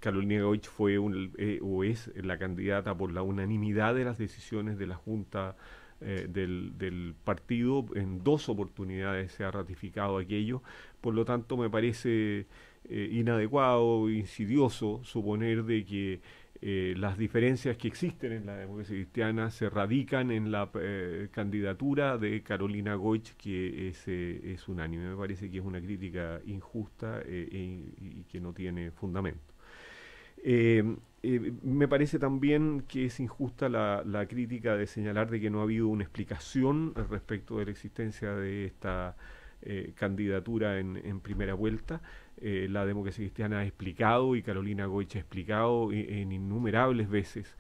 Carolina Goich fue o es la candidata por la unanimidad de las decisiones de la Junta del partido. En 2 oportunidades se ha ratificado aquello, por lo tanto me parece inadecuado, insidioso suponer de que las diferencias que existen en la democracia cristiana se radican en la candidatura de Carolina Goich, que es unánime. Me parece que es una crítica injusta y que no tiene fundamento. Me parece también que es injusta la crítica de señalar de que no ha habido una explicación respecto de la existencia de esta candidatura en primera vuelta. La democracia cristiana ha explicado y Carolina Goich ha explicado en innumerables veces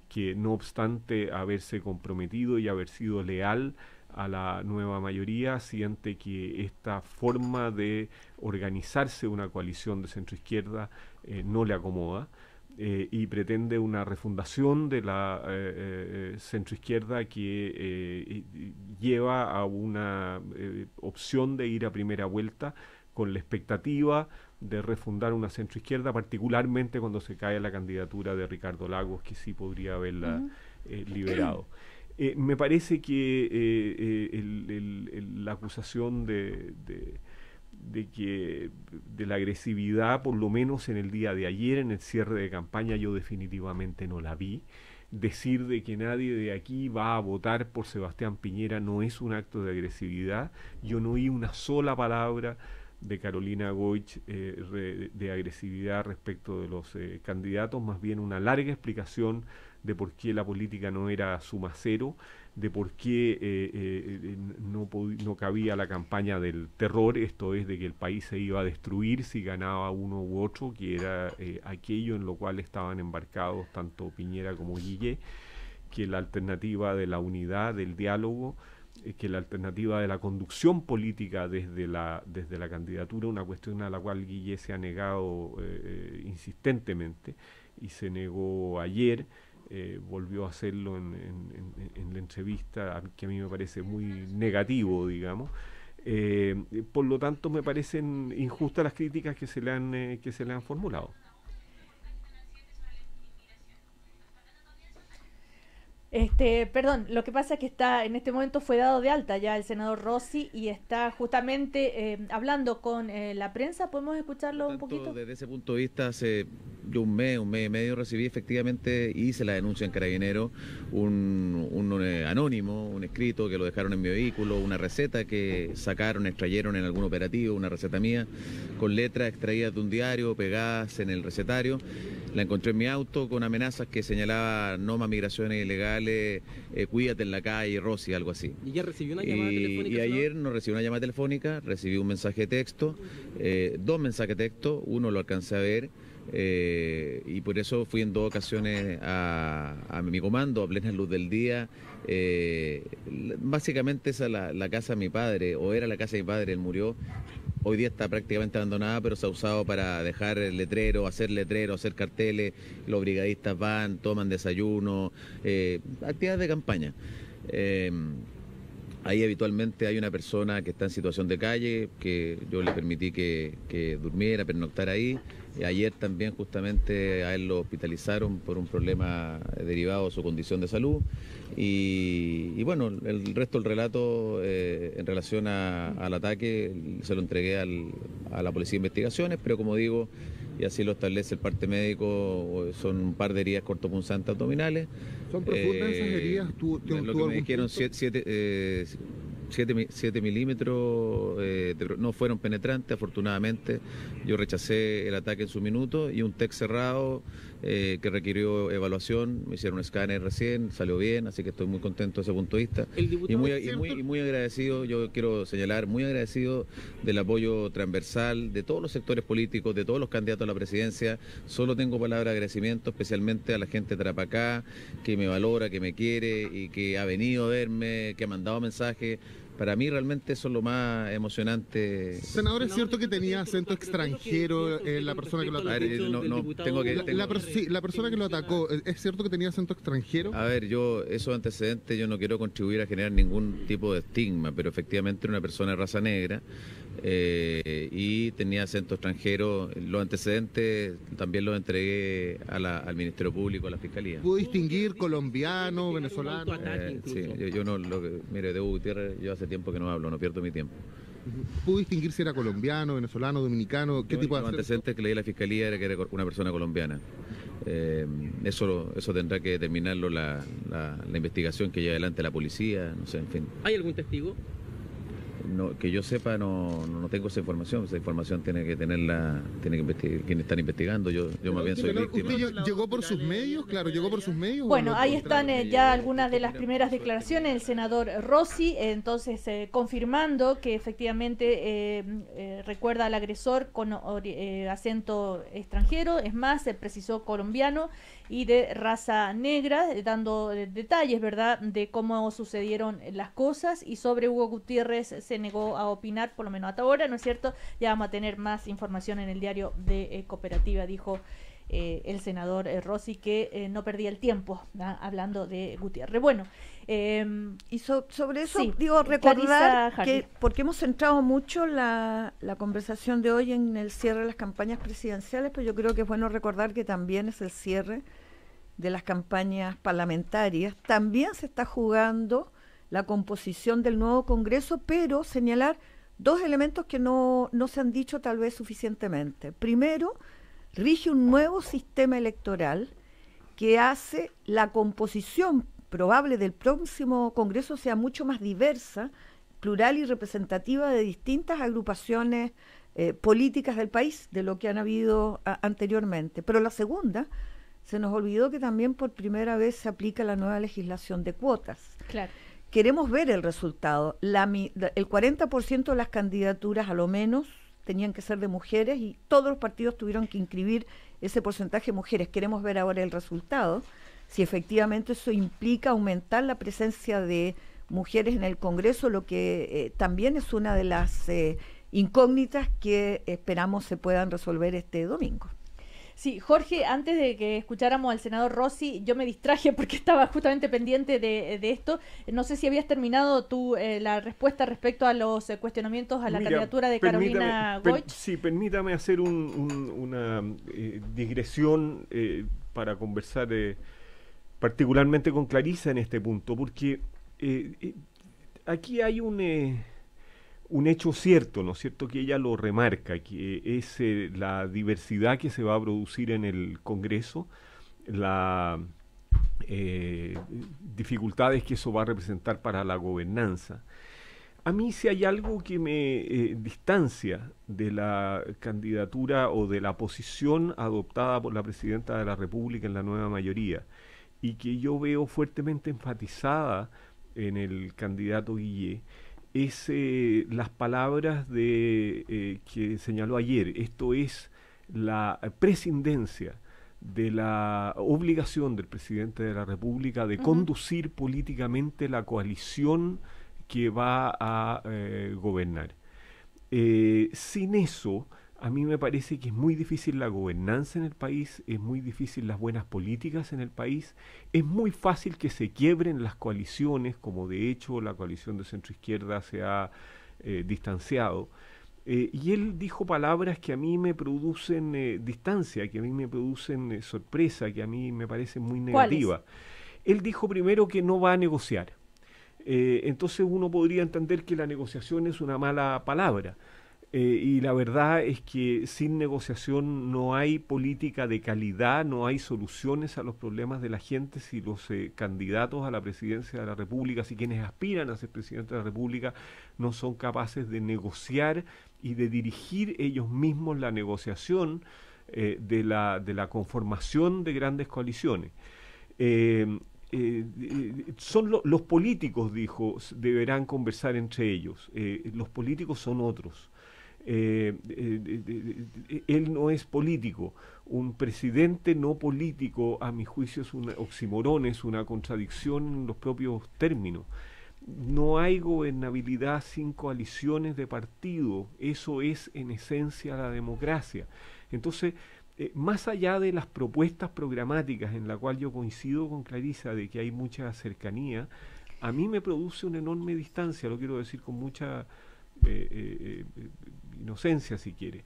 que no obstante haberse comprometido y haber sido leal a la nueva mayoría, siente que esta forma de organizarse una coalición de centroizquierda no le acomoda y pretende una refundación de la centroizquierda que lleva a una opción de ir a primera vuelta con la expectativa de refundar una centroizquierda, particularmente cuando se cae la candidatura de Ricardo Lagos, que sí podría haberla liberado. Me parece que la acusación de la agresividad, por lo menos en el día de ayer, en el cierre de campaña, yo definitivamente no la vi. Decir de que nadie de aquí va a votar por Sebastián Piñera no es un acto de agresividad. Yo no oí una sola palabra de Carolina Goich de agresividad respecto de los candidatos, más bien una larga explicación de por qué la política no era suma cero, de por qué no cabía la campaña del terror, esto es de que el país se iba a destruir si ganaba uno u otro, que era aquello en lo cual estaban embarcados tanto Piñera como Guille, que la alternativa de la unidad, del diálogo, que la alternativa de la conducción política desde la candidatura, una cuestión a la cual Guille se ha negado insistentemente y se negó ayer. Volvió a hacerlo en la entrevista, que a mí me parece muy negativo, digamos. Por lo tanto, me parecen injustas las críticas que se le han formulado. Perdón, lo que pasa es que en este momento fue dado de alta ya el senador Rossi y está justamente hablando con la prensa. ¿Podemos escucharlo un poquito? Desde ese punto de vista, hace un mes y medio recibí efectivamente, hice la denuncia en Carabineros, un anónimo, un escrito que lo dejaron en mi vehículo, una receta que extrayeron en algún operativo, una receta mía, con letras extraídas de un diario, pegadas en el recetario. La encontré en mi auto con amenazas que señalaba no más migraciones ilegales, cuídate en la calle, Rossi, algo así. ¿Y ya recibió una llamada telefónica? Y ayer no recibí una llamada telefónica, recibí un mensaje de texto, 2 mensajes de texto, uno lo alcancé a ver, y por eso fui en 2 ocasiones a mi comando, a plena luz del día. Básicamente esa es la casa de mi padre, o era la casa de mi padre, él murió. Hoy día está prácticamente abandonada, pero se ha usado para dejar letrero, hacer carteles. Los brigadistas van, toman desayuno, actividades de campaña. Ahí habitualmente hay una persona que está en situación de calle, que yo le permití que durmiera, pernoctar ahí. Ayer también justamente a él lo hospitalizaron por un problema derivado de su condición de salud. Y bueno, el resto del relato en relación al ataque se lo entregué a la Policía de Investigaciones, pero como digo, y así lo establece el parte médico, son un par de heridas cortopunzantes abdominales. ¿Son profundas esas heridas? Lo que me dijeron, 7 milímetros, no fueron penetrantes, afortunadamente. Yo rechacé el ataque en su minuto y un TEC cerrado que requirió evaluación. Me hicieron un escáner recién, salió bien, así que estoy muy contento desde ese punto de vista. Y muy agradecido, yo quiero señalar, muy agradecido del apoyo transversal de todos los sectores políticos, de todos los candidatos a la presidencia. Solo tengo palabras de agradecimiento, especialmente a la gente de Tarapacá, que me valora, que me quiere y que ha venido a verme, que ha mandado mensajes. Para mí realmente eso es lo más emocionante. Senador, ¿es cierto que tenía acento extranjero la persona que lo atacó? La persona que lo atacó, ¿es cierto que tenía acento extranjero? A ver, esos antecedentes yo no quiero contribuir a generar ningún tipo de estigma, pero efectivamente era una persona de raza negra y tenía acento extranjero. Los antecedentes también los entregué al Ministerio Público, a la Fiscalía. ¿Pudo distinguir colombiano, venezolano? Sí, yo no, mire, de Hugo Gutiérrez, yo hace tiempo que no hablo, no pierdo mi tiempo. ¿Pudo distinguir si era colombiano, venezolano, dominicano? ¿Qué tipo de antecedentes que leí a la Fiscalía era que era una persona colombiana? Eso tendrá que determinarlo la investigación que lleva adelante la policía, no sé, en fin. ¿Hay algún testigo? No, que yo sepa, no tengo esa información. Esa información tiene que investigar quienes están investigando. Yo más bien soy víctima. ¿Usted llegó por sus medios? Claro, llegó por sus medios. Bueno, ahí están ya algunas de las primeras declaraciones del senador Rossi, entonces confirmando que efectivamente recuerda al agresor con acento extranjero, es más, se precisó colombiano y de raza negra, dando detalles, ¿verdad?, de cómo sucedieron las cosas. Y sobre Hugo Gutiérrez se negó a opinar, por lo menos hasta ahora, ¿no es cierto? Ya vamos a tener más información en el diario de Cooperativa, dijo el senador Rossi, que no perdía el tiempo hablando de Gutiérrez. Bueno, y sobre eso, sí, digo, recordar que, porque hemos centrado mucho la conversación de hoy en el cierre de las campañas presidenciales, pero yo creo que es bueno recordar que también es el cierre de las campañas parlamentarias. También se está jugando la composición del nuevo Congreso, pero señalar dos elementos que no se han dicho tal vez suficientemente. Primero, rige un nuevo sistema electoral que hace la composición probable del próximo Congreso sea mucho más diversa, plural y representativa de distintas agrupaciones políticas del país, de lo que han habido anteriormente. Pero la segunda, se nos olvidó que también por primera vez se aplica la nueva legislación de cuotas. Claro. Queremos ver el resultado. El 40% de las candidaturas, a lo menos, tenían que ser de mujeres y todos los partidos tuvieron que inscribir ese porcentaje de mujeres. Queremos ver ahora el resultado, si efectivamente eso implica aumentar la presencia de mujeres en el Congreso, lo que también es una de las incógnitas que esperamos se puedan resolver este domingo. Sí, Jorge, antes de que escucháramos al senador Rossi, yo me distraje porque estaba justamente pendiente de esto. No sé si habías terminado la respuesta respecto a los cuestionamientos a la candidatura de Carolina Goich. Sí, permítame hacer una digresión para conversar particularmente con Clarisa en este punto, porque aquí hay un hecho cierto, ¿no es cierto?, que ella lo remarca, que es la diversidad que se va a producir en el Congreso, las dificultades que eso va a representar para la gobernanza. A mí, si hay algo que me distancia de la candidatura o de la posición adoptada por la Presidenta de la República en la nueva mayoría, y que yo veo fuertemente enfatizada en el candidato Guillé, es las palabras que señaló ayer. Esto es la prescindencia de la obligación del presidente de la República de conducir políticamente la coalición que va a gobernar. Sin eso, a mí me parece que es muy difícil la gobernanza en el país, es muy difícil las buenas políticas en el país, es muy fácil que se quiebren las coaliciones, como de hecho la coalición de centro-izquierda se ha distanciado, Y él dijo palabras que a mí me producen distancia, que a mí me producen sorpresa, que a mí me parecen muy negativas. Él dijo primero que no va a negociar. Entonces uno podría entender que la negociación es una mala palabra. Y la verdad es que sin negociación no hay política de calidad, no hay soluciones a los problemas de la gente si los candidatos a la presidencia de la República, si quienes aspiran a ser presidente de la República no son capaces de negociar y de dirigir ellos mismos la negociación de la conformación de grandes coaliciones. Son los políticos, dijo, deberán conversar entre ellos. Los políticos son otros. Él no es político. Un presidente no político, a mi juicio, es un oxímoron, es una contradicción en los propios términos. No hay gobernabilidad sin coaliciones de partido. Eso es en esencia la democracia. Entonces, más allá de las propuestas programáticas, en la cual yo coincido con Clarisa de que hay mucha cercanía, a mí me produce una enorme distancia, lo quiero decir con mucha inocencia, si quiere,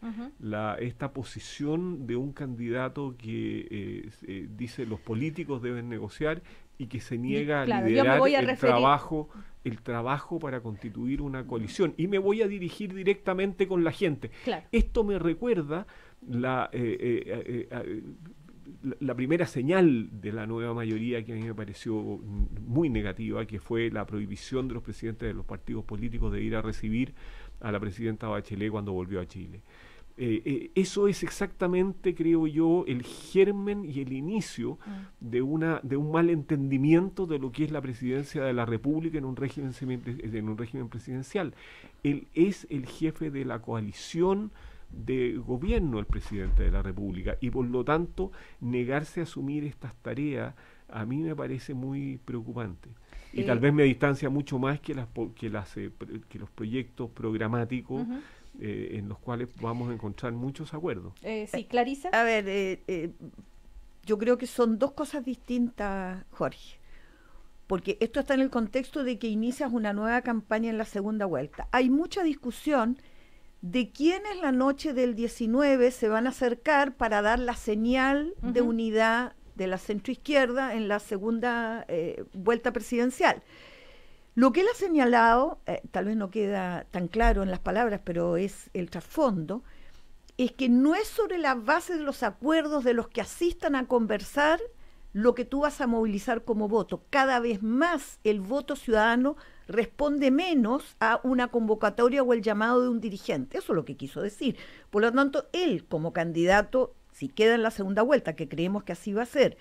esta posición de un candidato que dice los políticos deben negociar y que se niega a liderar el trabajo para constituir una coalición. Y me voy a dirigir directamente con la gente. Esto me recuerda la primera señal de la nueva mayoría, que a mí me pareció muy negativa, que fue la prohibición de los presidentes de los partidos políticos de ir a recibir a la presidenta Bachelet cuando volvió a Chile. Eso es exactamente, creo yo, el germen y el inicio de un mal entendimiento de lo que es la presidencia de la República en un régimen presidencial. Él es el jefe de la coalición de gobierno, el presidente de la República, y por lo tanto negarse a asumir estas tareas a mí me parece muy preocupante. Y tal vez me distancia mucho más que los proyectos programáticos en los cuales vamos a encontrar muchos acuerdos. Sí, Clarisa. A ver, yo creo que son dos cosas distintas, Jorge, porque esto está en el contexto de que inicias una nueva campaña en la segunda vuelta. Hay mucha discusión de quiénes la noche del 19 se van a acercar para dar la señal de unidad de la centroizquierda en la segunda vuelta presidencial. Lo que él ha señalado, tal vez no queda tan claro en las palabras, pero es el trasfondo, es que no es sobre la base de los acuerdos de los que asistan a conversar lo que tú vas a movilizar como voto. Cada vez más el voto ciudadano responde menos a una convocatoria o el llamado de un dirigente. Eso es lo que quiso decir. Por lo tanto, él como candidato, si queda en la segunda vuelta, que creemos que así va a ser,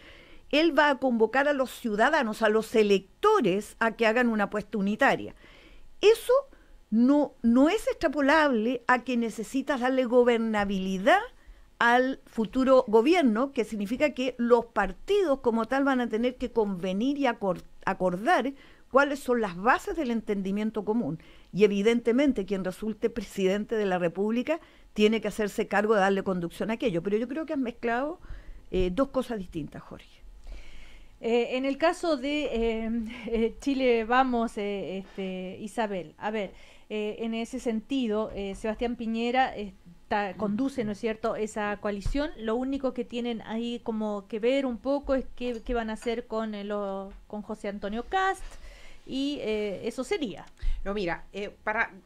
él va a convocar a los ciudadanos, a los electores, a que hagan una apuesta unitaria. Eso no es extrapolable a que necesitas darle gobernabilidad al futuro gobierno, que significa que los partidos como tal van a tener que convenir y acordar cuáles son las bases del entendimiento común. Y evidentemente quien resulte presidente de la República tiene que hacerse cargo de darle conducción a aquello. Pero yo creo que has mezclado dos cosas distintas, Jorge. En el caso de Chile Vamos, Isabel, a ver, en ese sentido, Sebastián Piñera conduce, ¿no es cierto?, esa coalición. Lo único que tienen ahí como que ver un poco es qué van a hacer con José Antonio Kast, y eso sería. No, mira,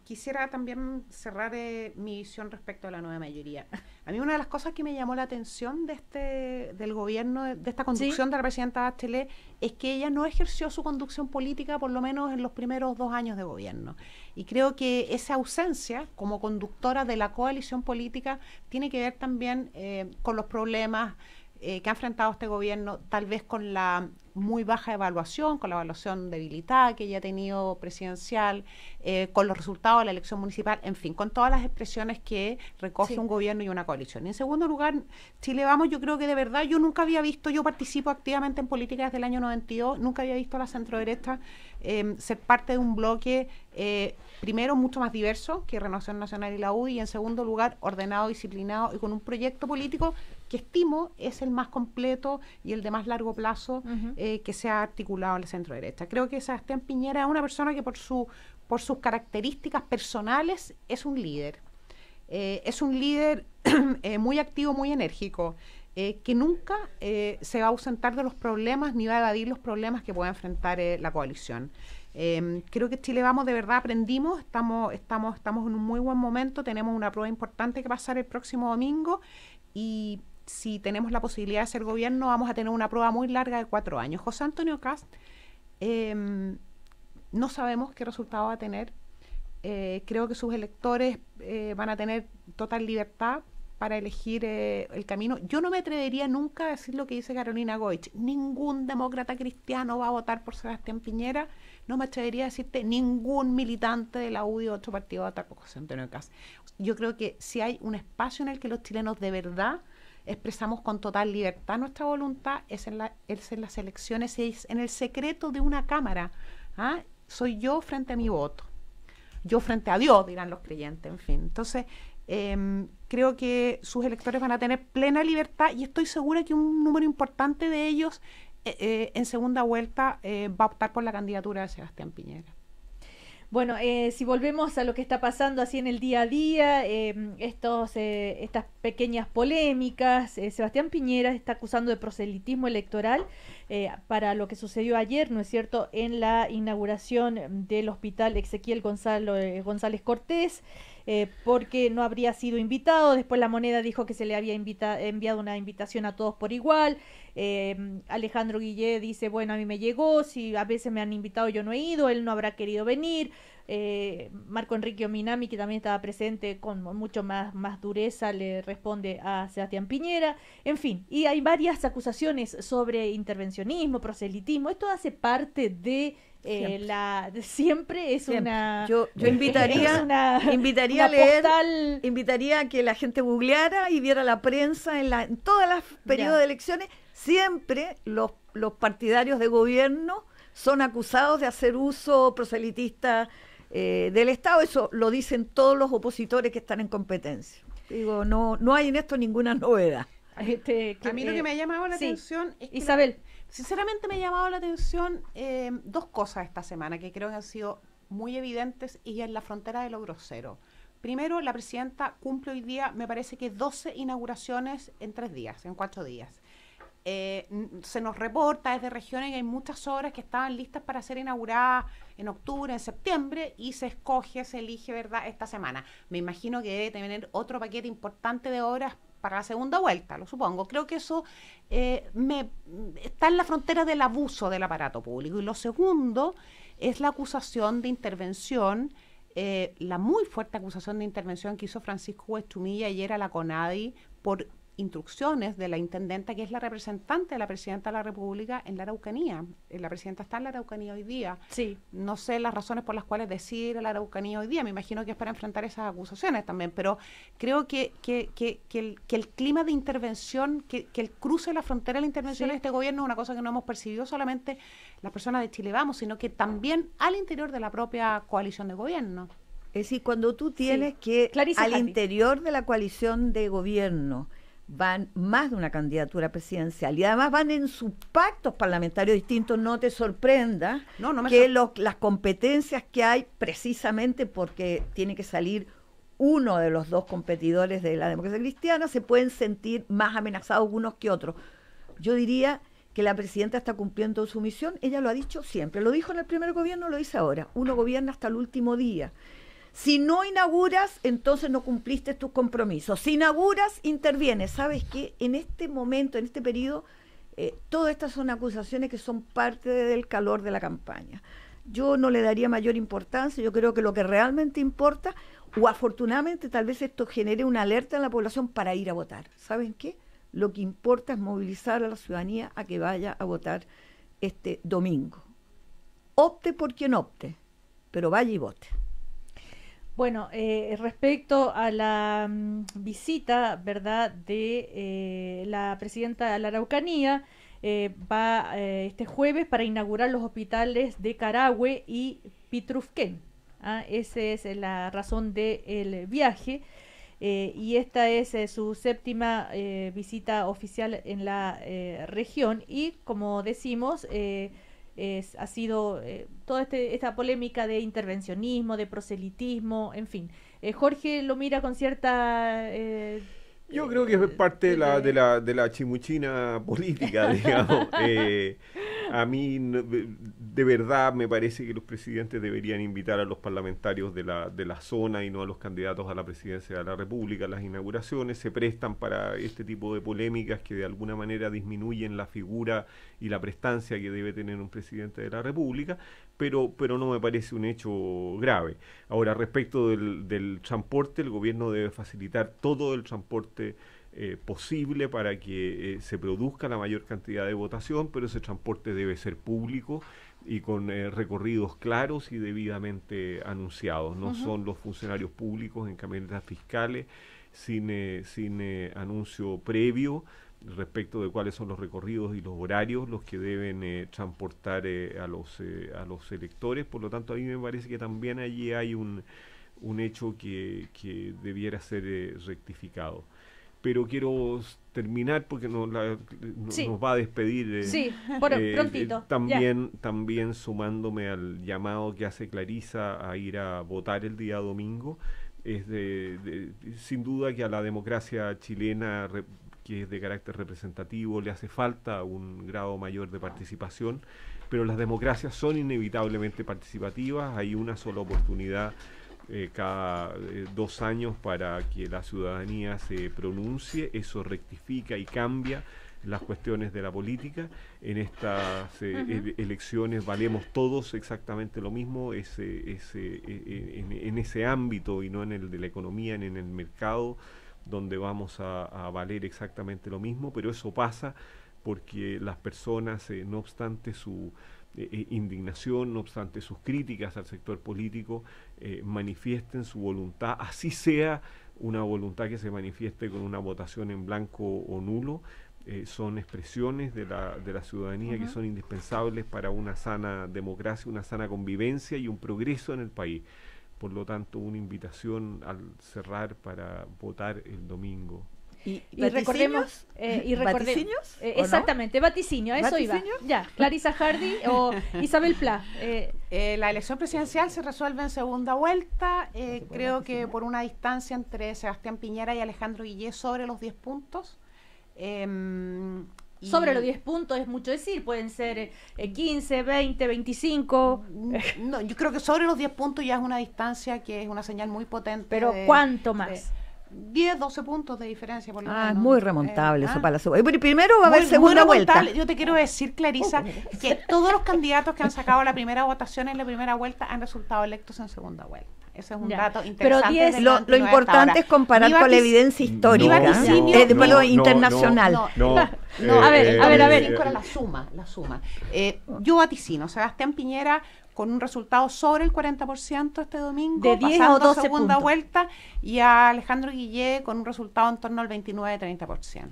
quisiera también cerrar mi visión respecto a la nueva mayoría. A mí una de las cosas que me llamó la atención del gobierno, de esta conducción de la presidenta Bachelet, es que ella no ejerció su conducción política, por lo menos en los primeros 2 años de gobierno. Y creo que esa ausencia como conductora de la coalición política tiene que ver también con los problemas que ha enfrentado este gobierno, tal vez con la muy baja evaluación, con la evaluación debilitada que ella ha tenido presidencial, con los resultados de la elección municipal, en fin, con todas las expresiones que recoge un gobierno y una coalición. Y en segundo lugar, Chile Vamos, yo creo que de verdad yo nunca había visto, yo participo activamente en política desde el año 92, nunca había visto a la centroderecha ser parte de un bloque, primero, mucho más diverso que Renovación Nacional y la UDI, y en segundo lugar, ordenado, disciplinado y con un proyecto político que estimo es el más completo y el de más largo plazo que se ha articulado en la centroderecha. Creo que Sebastián Piñera es una persona que por sus características personales es un líder. Es un líder muy activo, muy enérgico, que nunca se va a ausentar de los problemas ni va a evadir los problemas que pueda enfrentar la coalición. Creo que Chile Vamos de verdad aprendimos, estamos en un muy buen momento, tenemos una prueba importante que pasar el próximo domingo y si tenemos la posibilidad de ser gobierno vamos a tener una prueba muy larga de 4 años. José Antonio Kast, no sabemos qué resultado va a tener. Creo que sus electores van a tener total libertad para elegir el camino. Yo no me atrevería nunca a decir lo que dice Carolina Goich. Ningún demócrata cristiano va a votar por Sebastián Piñera. No me atrevería a decirte ningún militante de la UDI o otro partido va a votar por José Antonio Kast. Yo creo que si hay un espacio en el que los chilenos de verdad expresamos con total libertad nuestra voluntad, es en las elecciones, es en el secreto de una cámara. ¿Ah? Soy yo frente a mi voto. Yo frente a Dios, dirán los creyentes, en fin. Entonces, creo que sus electores van a tener plena libertad y estoy segura que un número importante de ellos en segunda vuelta va a optar por la candidatura de Sebastián Piñera. Bueno, si volvemos a lo que está pasando así en el día a día, estas pequeñas polémicas, Sebastián Piñera está acusando de proselitismo electoral para lo que sucedió ayer, ¿no es cierto?, en la inauguración del hospital Ezequiel González Cortés, porque no habría sido invitado. Después La Moneda dijo que se le había enviado una invitación a todos por igual. Alejandro Guillé dice, bueno, a mí me llegó, si a veces me han invitado yo no he ido, él no habrá querido venir. Marco Enrique Ominami, que también estaba presente con mucho más dureza, le responde a Sebastián Piñera. En fin, y hay varias acusaciones sobre intervencionismo, proselitismo. Esto hace parte de siempre es siempre. Yo invitaría a leer, invitaría a que la gente googleara y viera la prensa en todas las periodos de elecciones. Siempre los partidarios de gobierno son acusados de hacer uso proselitista del Estado. Eso lo dicen todos los opositores que están en competencia. Digo, no hay en esto ninguna novedad. A mí lo que me ha llamado la atención es que Isabel, sinceramente me ha llamado la atención 2 cosas esta semana que creo que han sido muy evidentes y en la frontera de lo grosero. Primero, la presidenta cumple hoy día, me parece que 12 inauguraciones en 3 días, en 4 días. Se nos reporta desde regiones que hay muchas obras que estaban listas para ser inauguradas en octubre, en septiembre, y se elige, ¿verdad?, esta semana. Me imagino que debe tener otro paquete importante de obras para la segunda vuelta, lo supongo. Creo que eso está en la frontera del abuso del aparato público. Y lo segundo es la acusación de intervención, la muy fuerte acusación de intervención que hizo Francisco Huestumilla ayer a la CONADI por instrucciones de la intendenta, que es la representante de la presidenta de la República en la Araucanía. La presidenta está en la Araucanía hoy día. Sí. No sé las razones por las cuales decide ir a la Araucanía hoy día. Me imagino que es para enfrentar esas acusaciones también, pero creo que el clima de intervención, que el cruce de la frontera de la intervención de este gobierno es una cosa que no hemos percibido solamente las personas de Chile Vamos, sino que también al interior de la propia coalición de gobierno. Es decir, cuando tú tienes que al interior de la coalición de gobierno van más de una candidatura presidencial y además van en sus pactos parlamentarios distintos, no te sorprenda que las competencias que hay, precisamente porque tiene que salir uno de los 2 competidores de la democracia cristiana, se pueden sentir más amenazados unos que otros. Yo diría que la presidenta está cumpliendo su misión, ella lo ha dicho siempre, lo dijo en el primer gobierno, lo dice ahora, uno gobierna hasta el último día. Si no inauguras, entonces no cumpliste tus compromisos. Si inauguras, intervienes. ¿Sabes qué? En este momento, en este periodo, todas estas son acusaciones que son parte del calor de la campaña. Yo no le daría mayor importancia. Yo creo que lo que realmente importa, o afortunadamente tal vez esto genere una alerta en la población para ir a votar. ¿Saben qué? Lo que importa es movilizar a la ciudadanía a que vaya a votar este domingo. Opte por quien opte, pero vaya y vote. Bueno, respecto a la visita, ¿verdad?, de la presidenta a la Araucanía, va este jueves para inaugurar los hospitales de Carahue y Pitrufquén. Esa es la razón del viaje, y esta es su 7ª visita oficial en la región, y como decimos, ha sido toda esta polémica de intervencionismo, de proselitismo, en fin. Jorge lo mira con cierta... yo creo que es parte de la chimuchina política, digamos. A mí, de verdad, me parece que los presidentes deberían invitar a los parlamentarios de la zona y no a los candidatos a la presidencia de la República. Las inauguraciones se prestan para este tipo de polémicas que de alguna manera disminuyen la figura y la prestancia que debe tener un presidente de la República, pero no me parece un hecho grave. Ahora, respecto del transporte, el gobierno debe facilitar todo el transporte posible para que se produzca la mayor cantidad de votación, pero ese transporte debe ser público y con recorridos claros y debidamente anunciados. No son los funcionarios públicos en camionetas fiscales sin anuncio previo respecto de cuáles son los recorridos y los horarios los que deben transportar a los electores. Por lo tanto, a mí me parece que también allí hay un hecho que debiera ser rectificado. Pero quiero terminar porque nos va a despedir. Prontito. También sumándome al llamado que hace Clarisa a ir a votar el día domingo. Es sin duda que a la democracia chilena, que es de carácter representativo, le hace falta un grado mayor de participación, pero las democracias son inevitablemente participativas. Hay una sola oportunidad cada 2 años para que la ciudadanía se pronuncie. Eso rectifica y cambia las cuestiones de la política. En estas elecciones valemos todos exactamente lo mismo, en ese ámbito y no en el de la economía, en el mercado, donde vamos a valer exactamente lo mismo, pero eso pasa porque las personas, no obstante su indignación, no obstante sus críticas al sector político, manifiesten su voluntad, así sea una voluntad que se manifieste con una votación en blanco o nulo. Son expresiones de la ciudadanía que son indispensables para una sana democracia, una sana convivencia y un progreso en el país. Por lo tanto, una invitación al cerrar para votar el domingo. ¿Y recordemos ¿Vaticinios? Exactamente, vaticinio, a eso iba. Ya, Clarisa Hardy o Isabel Pla. La elección presidencial se resuelve en segunda vuelta, creo que por una distancia entre Sebastián Piñera y Alejandro Guillé sobre los 10 puntos. Sobre los 10 puntos es mucho decir, pueden ser 15, 20, 25. No, yo creo que sobre los 10 puntos ya es una distancia que es una señal muy potente. Pero ¿cuánto más? 10, 12 puntos de diferencia por lo menos. Es muy remontable eso para la segunda. Primero va a haber segunda vuelta. Yo te quiero decir, Clarisa, que todos los candidatos que han sacado la primera votación en la primera vuelta han resultado electos en segunda vuelta. Ese es un dato interesante. Pero lo importante es comparar con la evidencia histórica, internacional. A ver. Con la suma. Yo vaticino, Sebastián Piñera con un resultado sobre el 40% este domingo, de 10 o 12 segunda puntos. Vuelta, y a Alejandro Guillé con un resultado en torno al 29-30%.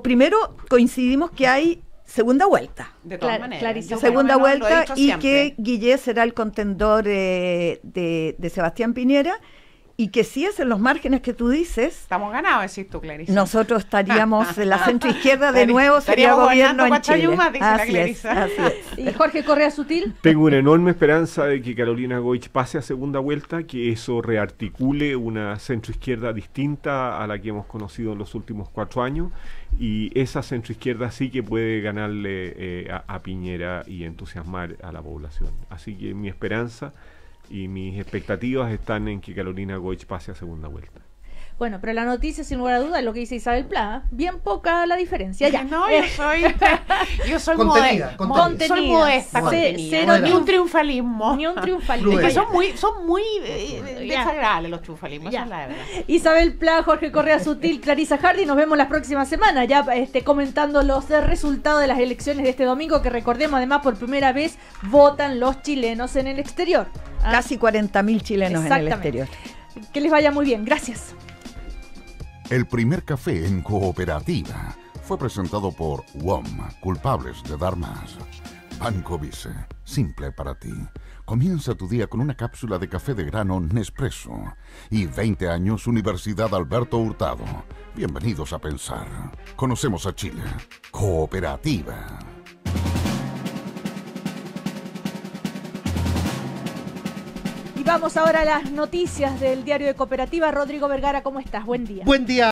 Primero coincidimos que hay segunda vuelta. De todas maneras. Segunda vuelta y siempre que Guillé será el contendor de Sebastián Piñera. Y que si es en los márgenes que tú dices... Estamos ganados, decís tú, Clarisa. Nosotros estaríamos en la centroizquierda de nuevo, sería gobierno en Chile. Así es. ¿Y Jorge Correa Sutil? Tengo una enorme esperanza de que Carolina Goich pase a segunda vuelta, que eso rearticule una centroizquierda distinta a la que hemos conocido en los últimos 4 años, y esa centroizquierda sí que puede ganarle a Piñera y entusiasmar a la población. Así que mi esperanza y mis expectativas están en que Carolina Goich pase a segunda vuelta. Bueno, pero la noticia, sin lugar a dudas, es lo que dice Isabel Pla. Bien poca la diferencia. Ya. No, yo soy contenida. Soy modesta, contenida. Ni un triunfalismo. Es que son muy desagradables los triunfalismos, esa es la verdad. Isabel Pla, Jorge Correa Sutil, Clarisa Hardy, nos vemos la próxima semana, ya comentando los resultados de las elecciones de este domingo, que recordemos, además, por primera vez votan los chilenos en el exterior. Casi 40.000 chilenos en el exterior. Que les vaya muy bien. Gracias. El primer café en cooperativa fue presentado por WOM, culpables de dar más. Banco Vice, simple para ti. Comienza tu día con una cápsula de café de grano Nespresso. Y 20 años Universidad Alberto Hurtado. Bienvenidos a pensar. Conocemos a Chile. Cooperativa. Vamos ahora a las noticias del diario de Cooperativa. Rodrigo Vergara, ¿cómo estás? Buen día. Buen día.